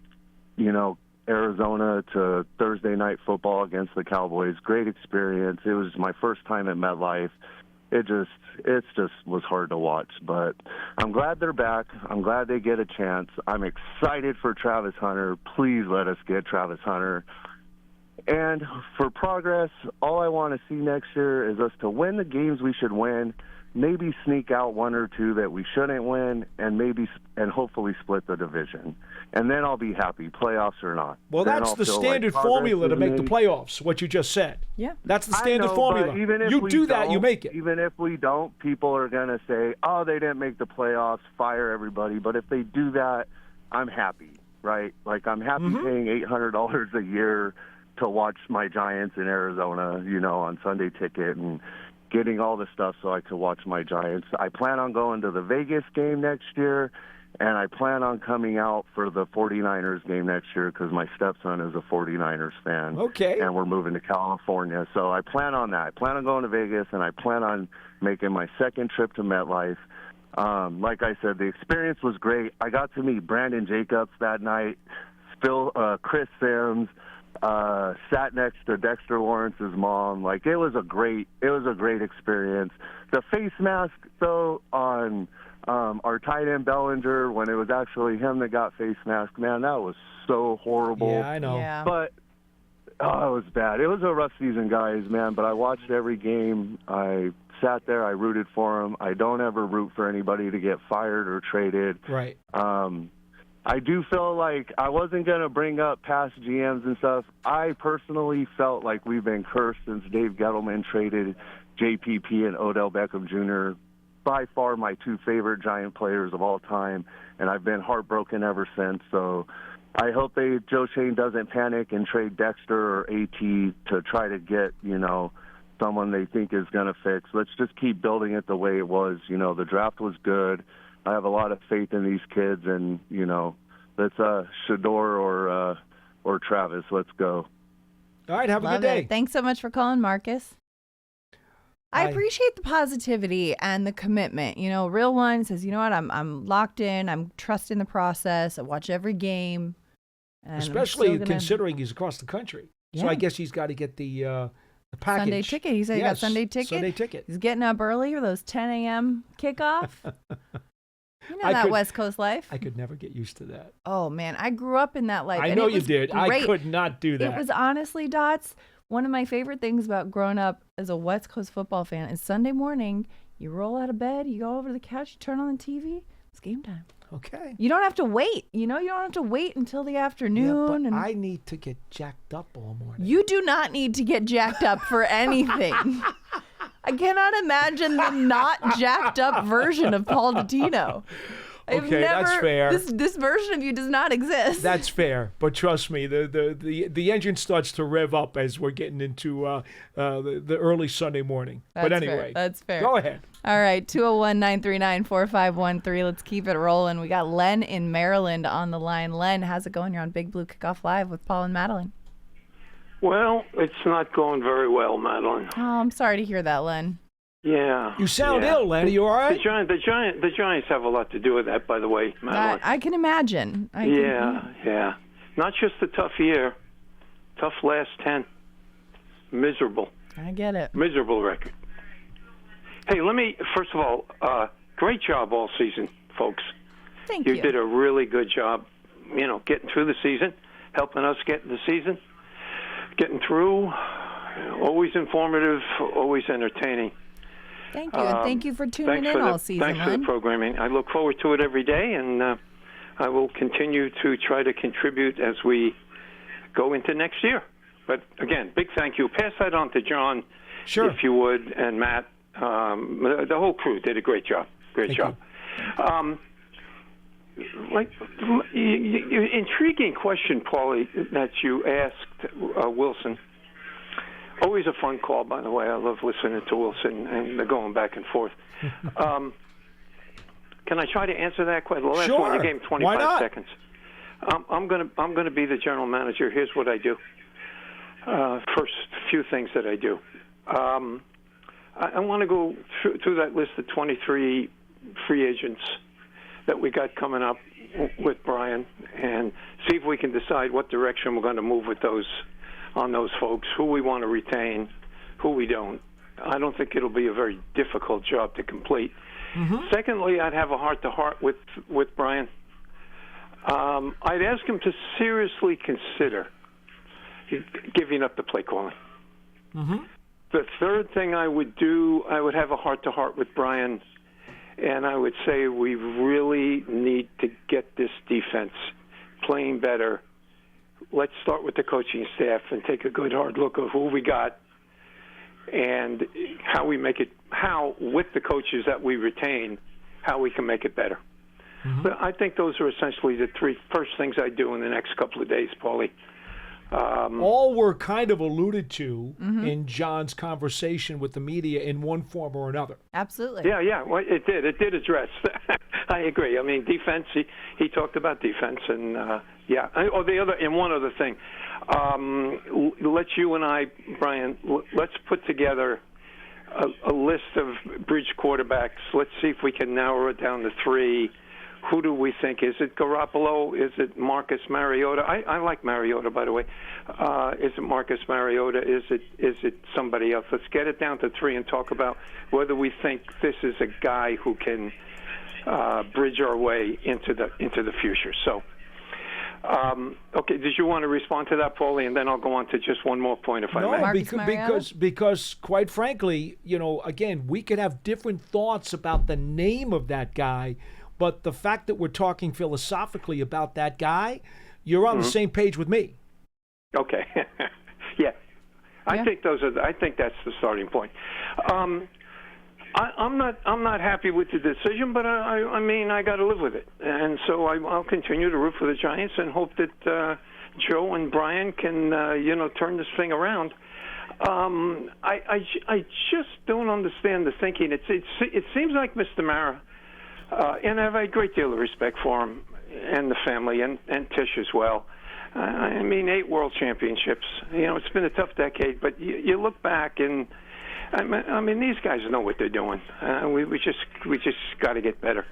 Arizona to Thursday night football against the Cowboys, great experience. It was my first time at MetLife. It just was hard to watch, but I'm glad they're back. I'm glad they get a chance. I'm excited for Travis Hunter. Please let us get Travis Hunter. And for progress, all I want to see next year is us to win the games we should win, maybe sneak out 1 or 2 that we shouldn't win, and hopefully split the division. And then I'll be happy, playoffs or not. Well, that's the standard formula to make the playoffs, what you just said. Yeah. That's the standard formula. Even if you do that, you make it. Even if we don't, people are going to say, oh, they didn't make the playoffs, fire everybody. But if they do that, I'm happy, right? Like, I'm happy paying $800 a year to watch my Giants in Arizona, on Sunday Ticket and getting all the stuff so I could watch my Giants. I plan on going to the Vegas game next year, and I plan on coming out for the 49ers game next year because my stepson is a 49ers fan. Okay. And we're moving to California. So I plan on that. I plan on going to Vegas, and I plan on making my second trip to MetLife. Like I said, the experience was great. I got to meet Brandon Jacobs that night, Chris Sims, sat next to Dexter Lawrence's mom. Like, it was a great experience. The face mask, though, on our tight end Bellinger, when it was actually him that got face mask, man, that was so horrible. Yeah, I know. Yeah. But it was bad. It was a rough season, guys, man, but I watched every game. I sat there. I rooted for him. I don't ever root for anybody to get fired or traded. Right. I do feel like I wasn't going to bring up past GMs and stuff. I personally felt like we've been cursed since Dave Gettleman traded JPP and Odell Beckham Jr., by far my 2 favorite Giant players of all time, and I've been heartbroken ever since. So I hope Joe Shane doesn't panic and trade Dexter or AT to try to get, someone they think is going to fix. Let's just keep building it the way it was. The draft was good. I have a lot of faith in these kids, and let's Shador or Travis. Let's go. All right, have a good day. Thanks so much for calling, Marcus. I appreciate the positivity and the commitment. Real one says, you know what, I'm locked in. I'm trusting the process. I watch every game. And especially considering he's across the country. Yeah. So I guess he's got to get the package. Sunday ticket. He said he got Sunday ticket. Sunday ticket. He's getting up early for those 10 a.m. kickoff. That West Coast life. I could never get used to that. Oh, man. I grew up in that life. I know you did. Great. I could not do that. It was honestly, Dots, one of my favorite things about growing up as a West Coast football fan is Sunday morning, you roll out of bed, you go over to the couch, you turn on the TV, it's game time. Okay. You don't have to wait. You don't have to wait until the afternoon. Yeah, but I need to get jacked up all morning. You do not need to get jacked up for anything. I cannot imagine the not jacked up version of Paul Dottino. Okay, that's fair. This version of you does not exist. That's fair, but trust me, the engine starts to rev up as we're getting into the early Sunday morning. But anyway, that's fair. Go ahead. All right, 201-939-4513. Let's keep it rolling. We got Len in Maryland on the line. Len, how's it going? You're on Big Blue Kickoff Live with Paul and Madelyn. Well, it's not going very well, Madelyn. Oh, I'm sorry to hear that, Len. Yeah. You sound ill, Len. Are you all right? The Giants have a lot to do with that, by the way, Madelyn. I can imagine. Yeah. Not just a tough year, tough last 10. Miserable. I get it. Miserable record. Hey, first of all, great job all season, folks. Thank you. You did a really good job, getting through the season, helping us get in the season, getting through. Always informative, always entertaining. Thank you, and thank you for tuning in all season, Thanks for the programming. I look forward to it every day, and I will continue to try to contribute as we go into next year. But, again, big thank you. Pass that on to John, sure, if you would, and Matt. The whole crew did a great job. Great job. Intriguing question, Paulie, that you asked Wilson. Always a fun call, by the way. I love listening to Wilson and the going back and forth. Can I try to answer that question? The last one, you gave him 25 seconds. I'm gonna be the general manager. Here's what I do. First few things that I do. I want to go through that list of 23 free agents that we got coming up with Brian, and see if we can decide what direction we're going to move with those folks, who we want to retain, who we don't. I don't think it'll be a very difficult job to complete. Mm-hmm. Secondly, I'd have a heart-to-heart with Brian. I'd ask him to seriously consider giving up the play calling. Mm-hmm. The third thing I would do, I would have a heart-to-heart with Brian, and I would say we really need to get this defense playing better. Let's start with the coaching staff and take a good hard look at who we got and how we make it, with the coaches that we retain, how we can make it better. Mm-hmm. But I think those are essentially the three first things I do in the next couple of days, Paulie. All were kind of alluded to in John's conversation with the media in one form or another. Absolutely. Yeah. Well, it did. It did address. I agree. I mean, defense. He talked about defense, and one other thing. Let's you and I, Brian. Let's put together a list of bridge quarterbacks. Let's see if we can narrow it down to 3. Who do we think? Is it Garoppolo? Is it Marcus Mariota? I like Mariota, by the way. Is it Marcus Mariota? Is it somebody else? Let's get it down to 3 and talk about whether we think this is a guy who can bridge our way into the future. So, okay. Did you want to respond to that, Paulie? And then I'll go on to just one more point, if I may. Because quite frankly, again, we could have different thoughts about the name of that guy. But the fact that we're talking philosophically about that guy, you're on the same page with me. Okay. Yeah. I think that's the starting point. I'm not happy with the decision, but I mean I got to live with it, and so I'll continue to root for the Giants and hope that Joe and Brian can turn this thing around. I just don't understand the thinking. It seems like Mr. Mara. And I have a great deal of respect for him and the family and Tish as well. I mean, 8 world championships. It's been a tough decade, but you look back and I mean, these guys know what they're doing. We just got to get better.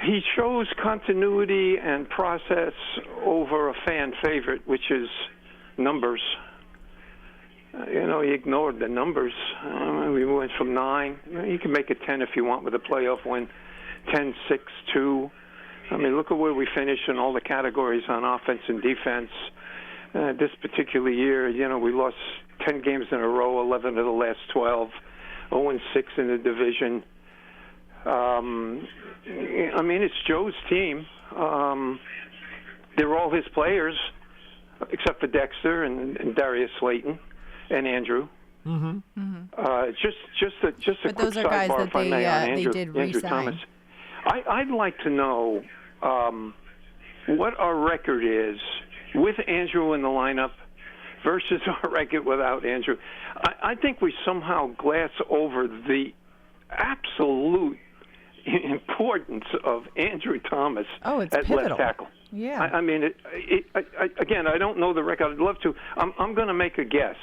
He shows continuity and process over a fan favorite, which is numbers. He ignored the numbers. We went from 9. You can make it 10 if you want with a playoff win. 10, 6, 2. I mean, look at where we finished in all the categories on offense and defense. This particular year, we lost 10 games in a row, 11 of the last 12, 0-6 in the division. I mean, it's Joe's team. They're all his players, except for Dexter and Darius Slayton. And Andrew. Mm-hmm. Just a quick sidebar, if I may, on Andrew Thomas. I'd like to know what our record is with Andrew in the lineup versus our record without Andrew. I think we somehow glass over the absolute importance of Andrew Thomas at left tackle. Yeah. I mean, again, I don't know the record. I'd love to. I'm going to make a guess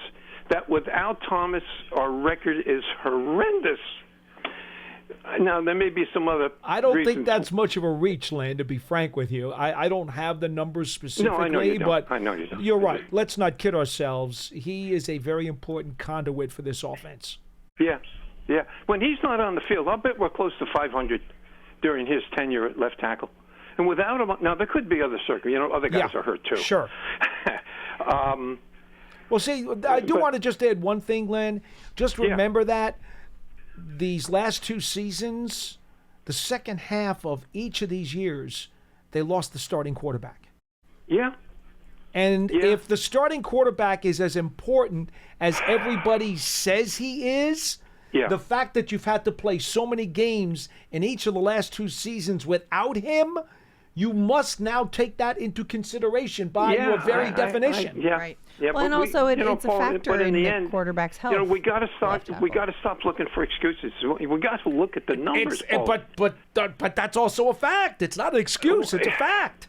that without Thomas, our record is horrendous. Now, there may be some other I don't reasons. think that's much of a reach, Len, to be frank with you. I don't have the numbers specifically, no, I know you don't. but I know you don't. You're right. Let's not kid ourselves. He is a very important conduit for this offense. Yeah. When he's not on the field, I'll bet we're close to 500 during his tenure at left tackle. And without him, now there could be other other guys are hurt too. Sure. Well, see, I do want to just add one thing, Len. Just remember that these last 2 seasons, the second half of each of these years, they lost the starting quarterback. Yeah. And if the starting quarterback is as important as everybody says he is, the fact that you've had to play so many games in each of the last 2 seasons without him, you must now take that into consideration by your very definition. Right. Yeah, well, and also it's a factor in the end, quarterback's health. We got to start. We got to stop looking for excuses. We got to look at the numbers. But that's also a fact. It's not an excuse. It's a fact.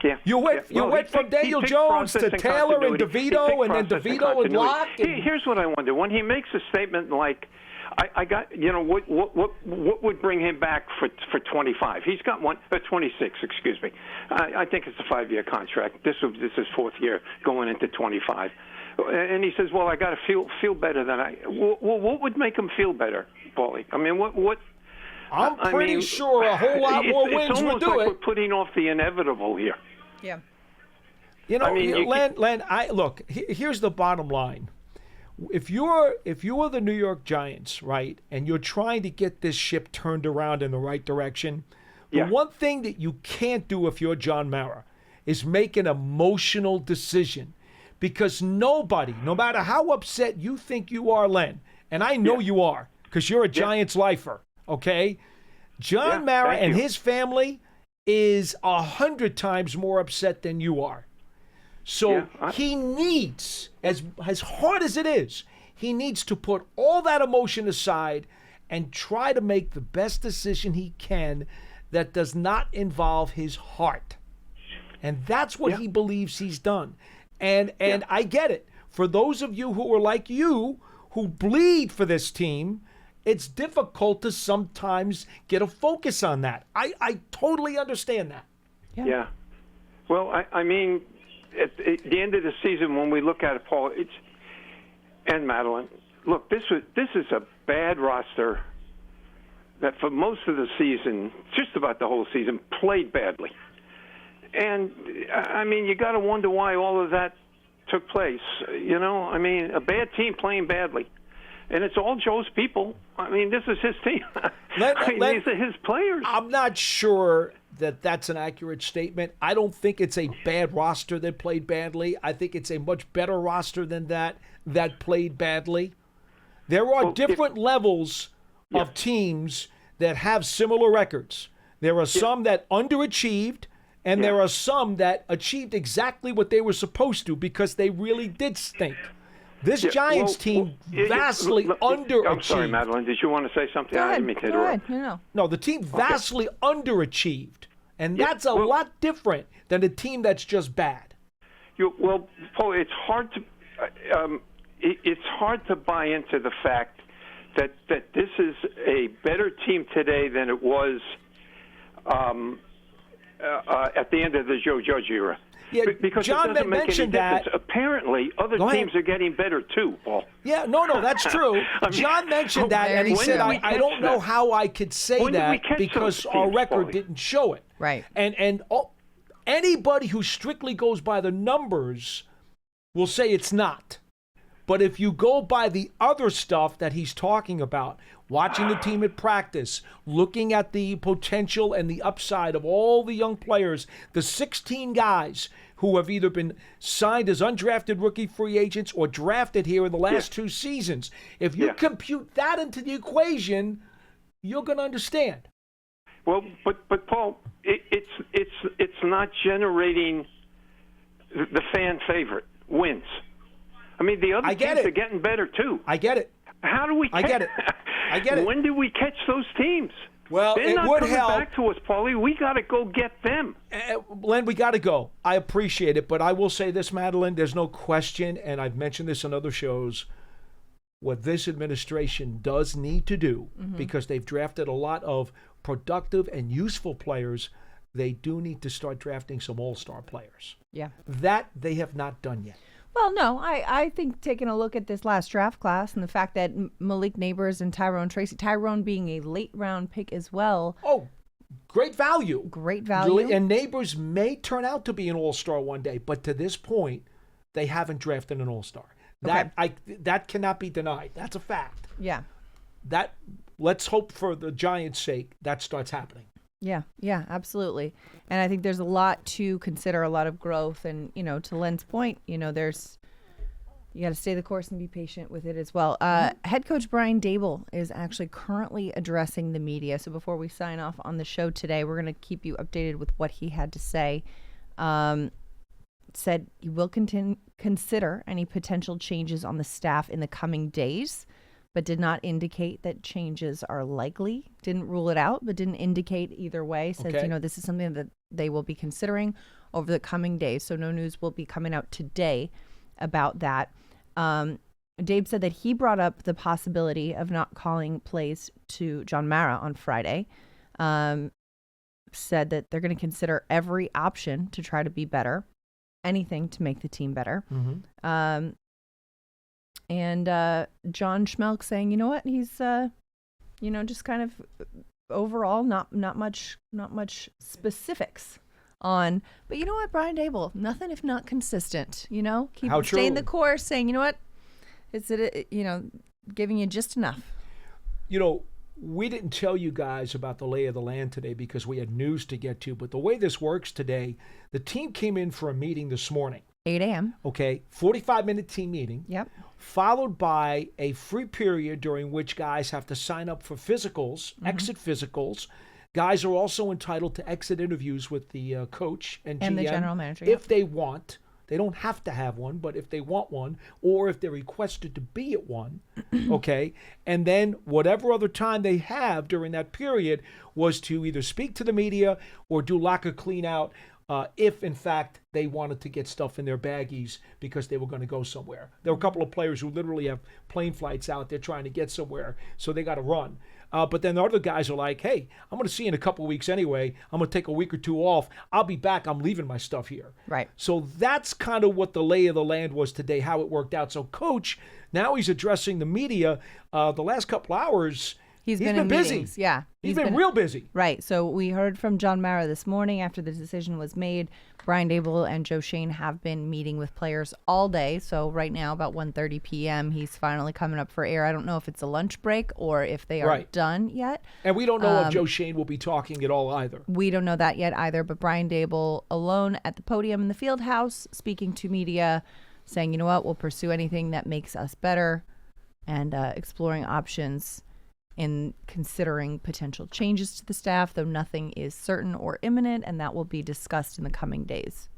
Yeah. You went from Daniel Jones to Taylor and DeVito, and then DeVito and Locke. Here's what I wonder: when he makes a statement like, "I got," what would bring him back for 25? He's got 26. Excuse me. I think it's a 5-year contract. This is 4th year going into 25. And he says, "Well, I got to feel better than I." Well, what would make him feel better, Paulie? I mean, what? I'm pretty sure a whole lot more wins would do it. It's almost like we're putting off the inevitable here. Yeah. Len, look. Here's the bottom line. If you're the New York Giants, right, and you're trying to get this ship turned around in the right direction, the one thing that you can't do if you're John Mara is make an emotional decision, because nobody, no matter how upset you think you are, Len, and I know you are, because you're a Giants lifer, okay? John Mara and his family is 100 times more upset than you are. So he needs, as hard as it is, he needs to put all that emotion aside and try to make the best decision he can that does not involve his heart. And that's what he believes he's done. And I get it. For those of you who are like you, who bleed for this team, it's difficult to sometimes get a focus on that. I totally understand that. Yeah. Well, I mean, at the end of the season, when we look at it, Paul, and Madelyn, look, this is a bad roster that for most of the season, just about the whole season, played badly. And, I mean, you got to wonder why all of that took place. I mean, a bad team playing badly. And it's all Joe's people. I mean, this is his team. These are his players. I'm not sure that that's an accurate statement. I don't think it's a bad roster that played badly. I think it's a much better roster than that played badly. There are different levels of teams that have similar records. There are some that underachieved, and there are some that achieved exactly what they were supposed to because they really did stink. This Giants team vastly underachieved. I'm sorry, Madelyn. Did you want to say something? Go I ahead. didn't mean to interrupt. No, the team vastly underachieved. And that's a lot different than a team that's just bad. Well, Paul, it's hard to buy into the fact that this is a better team today than it was at the end of the Joe Judge era. Yeah, because John it doesn't make mentioned any difference. that. Apparently, other teams are getting better too, Paul. Yeah, no, that's true. John mentioned that, and he said, I don't know how I could say that because our record didn't show it. Right. And anybody who strictly goes by the numbers will say it's not. But if you go by the other stuff that he's talking about, watching the team at practice, looking at the potential and the upside of all the young players, the 16 guys who have either been signed as undrafted rookie free agents or drafted here in the last 2 seasons, if you compute that into the equation, you're going to understand. Well, but Paul, it's not generating the fan favorite wins. I mean, the other teams are getting better, too. I get it. How do we I get it. When do we catch those teams? Well, They're not would coming help. back to us, Paulie. We got to go get them. Len, we got to go. I appreciate it, but I will say this, Madelyn, there's no question, and I've mentioned this on other shows, what this administration does need to do, because they've drafted a lot of productive and useful players, they do need to start drafting some all-star players. Yeah. That they have not done yet. Well, no, I think taking a look at this last draft class and the fact that Malik Neighbors and Tyrone Tracy, Tyrone being a late round pick as well. Oh, great value. Great value. And Neighbors may turn out to be an all-star one day, but to this point, they haven't drafted an all-star. That cannot be denied. That's a fact. Yeah. Let's hope for the Giants' sake that starts happening. Yeah, absolutely. And I think there's a lot to consider, a lot of growth. And, to Len's point, you got to stay the course and be patient with it as well. Head coach Brian Daboll is actually currently addressing the media. So before we sign off on the show today, we're going to keep you updated with what he had to say. Said he will consider any potential changes on the staff in the coming days, but did not indicate that changes are likely. Didn't rule it out, but didn't indicate either way. Says, this is something that they will be considering over the coming days. So no news will be coming out today about that. Dave said that he brought up the possibility of not calling plays to John Mara on Friday. Said that they're going to consider every option to try to be better. Anything to make the team better. And John Schmelk saying, you know what, he's just kind of overall not much specifics on, but you know what, Brian Daboll, nothing if not consistent. Keep staying the course, saying, you know what, giving you just enough. We didn't tell you guys about the lay of the land today because we had news to get to, but the way this works today, the team came in for a meeting this morning. 8 a.m. Okay, 45-minute team meeting. Yep. Followed by a free period during which guys have to sign up for physicals, exit physicals. Guys are also entitled to exit interviews with the coach and GM the general manager if they want. They don't have to have one, but if they want one, or if they're requested to be at one, okay? And then whatever other time they have during that period was to either speak to the media or do locker clean out if, in fact, they wanted to get stuff in their baggies because they were going to go somewhere. There were a couple of players who literally have plane flights out there trying to get somewhere, so they got to run. But then the other guys are like, hey, I'm going to see you in a couple of weeks anyway. I'm going to take a week or two off. I'll be back. I'm leaving my stuff here. Right. So that's kind of what the lay of the land was today, how it worked out. So Coach, now he's addressing the media. The last couple hours, he's been busy. Meetings. Yeah. He's been real busy. Right. So we heard from John Mara this morning after the decision was made. Brian Daboll and Joe Schoen have been meeting with players all day. So right now, about 1:30 p.m., he's finally coming up for air. I don't know if it's a lunch break or if they are done yet. And we don't know if Joe Schoen will be talking at all either. We don't know that yet either. But Brian Daboll alone at the podium in the field house, speaking to media, saying, you know what, we'll pursue anything that makes us better and exploring options in considering potential changes to the staff, though nothing is certain or imminent, and that will be discussed in the coming days.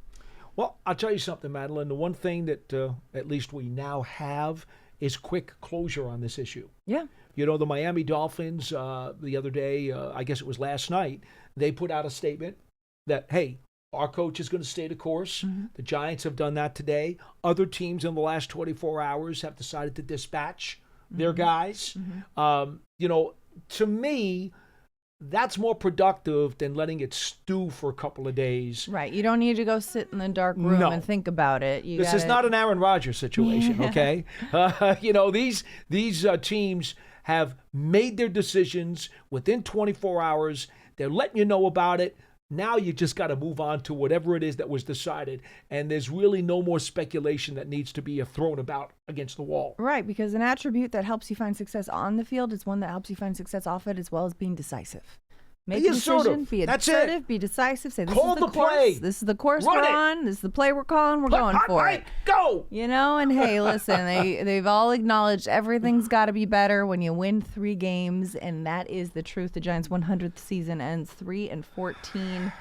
Well, I'll tell you something, Madelyn. The one thing that at least we now have is quick closure on this issue. Yeah. The Miami Dolphins, the other day, I guess it was last night, they put out a statement that, hey, our coach is going to stay the course. The Giants have done that today. Other teams in the last 24 hours have decided to dispatch their guys. To me, that's more productive than letting it stew for a couple of days. Right. You don't need to go sit in the dark room and think about it. This is not an Aaron Rodgers situation, okay? These teams have made their decisions within 24 hours. They're letting you know about it. Now you just got to move on to whatever it is that was decided. And there's really no more speculation that needs to be thrown about against the wall. Right, because an attribute that helps you find success on the field is one that helps you find success off it, as well as being decisive. Make a decision, be assertive, be decisive, say this is the course. Play. This is the course we're on. This is the play we're calling. We're going for it. Go! And hey, listen, they've all acknowledged everything's got to be better when you win 3 games, and that is the truth. The Giants' 100th season ends 3-14.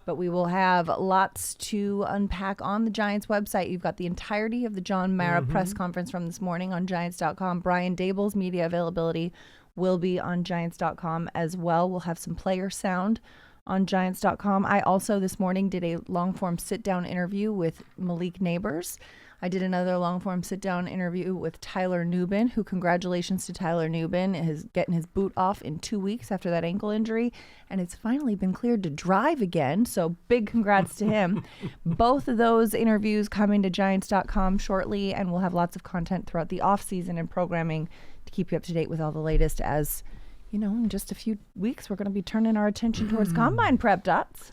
But we will have lots to unpack on the Giants website. You've got the entirety of the John Mara press conference from this morning on Giants.com. Brian Daboll's media availability will be on Giants.com as well. We'll have some player sound on Giants.com. I also this morning did a long-form sit-down interview with Malik Neighbors. I did another long-form sit-down interview with Tyler Nubin, who, congratulations to Tyler Nubin, is getting his boot off in 2 weeks after that ankle injury, and it's finally been cleared to drive again, so big congrats to him. Both of those interviews coming to Giants.com shortly, and we'll have lots of content throughout the off-season and programming to keep you up to date with all the latest. As you know, in just a few weeks, we're going to be turning our attention towards Combine prep, Dots.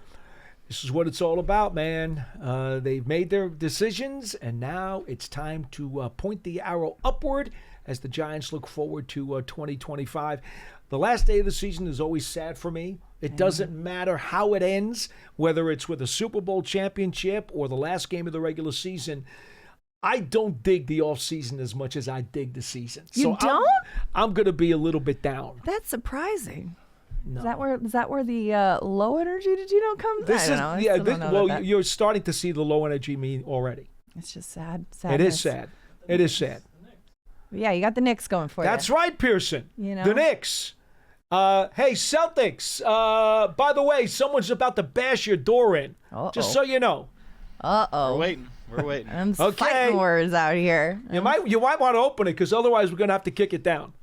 This is what it's all about, man. They've made their decisions, and now it's time to point the arrow upward as the Giants look forward to 2025. The last day of the season is always sad for me. It doesn't matter how it ends, whether it's with a Super Bowl championship or the last game of the regular season. I don't dig the offseason as much as I dig the season. You don't? I'm going to be a little bit down. That's surprising. No. Is that where the low energy Dottino comes? I don't know. You're starting to see the low energy meme already. It's just sad. It is sad. It is sad. Yeah, you got the Knicks going for you. That's right, Pearson. You know? The Knicks. Hey, Celtics. By the way, someone's about to bash your door in. Uh-oh. Just so you know. Uh-oh. We're waiting. I'm fighting words out here. You might want to open it, because otherwise we're going to have to kick it down.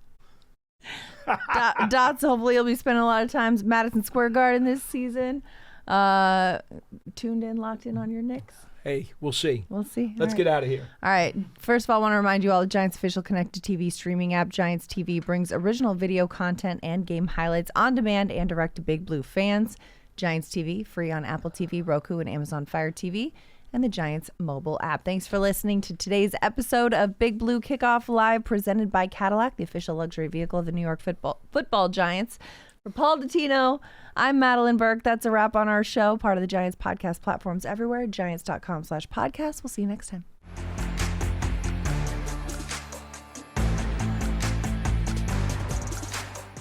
Dots, hopefully you'll be spending a lot of times Madison Square Garden this season. Tuned in, locked in on your Knicks. Hey, we'll see. Let's get out of here. All right. First of all, I want to remind you all the Giants official connected TV streaming app, Giants TV, brings original video content and game highlights on demand and direct to Big Blue fans. Giants TV, free on Apple TV, Roku, and Amazon Fire TV, and the Giants mobile app. Thanks for listening to today's episode of Big Blue Kickoff Live, presented by Cadillac, the official luxury vehicle of the New York football Giants. For Paul Dottino, I'm Madelyn Burke. That's a wrap on our show, part of the Giants podcast platforms everywhere, giants.com/podcast. We'll see you next time.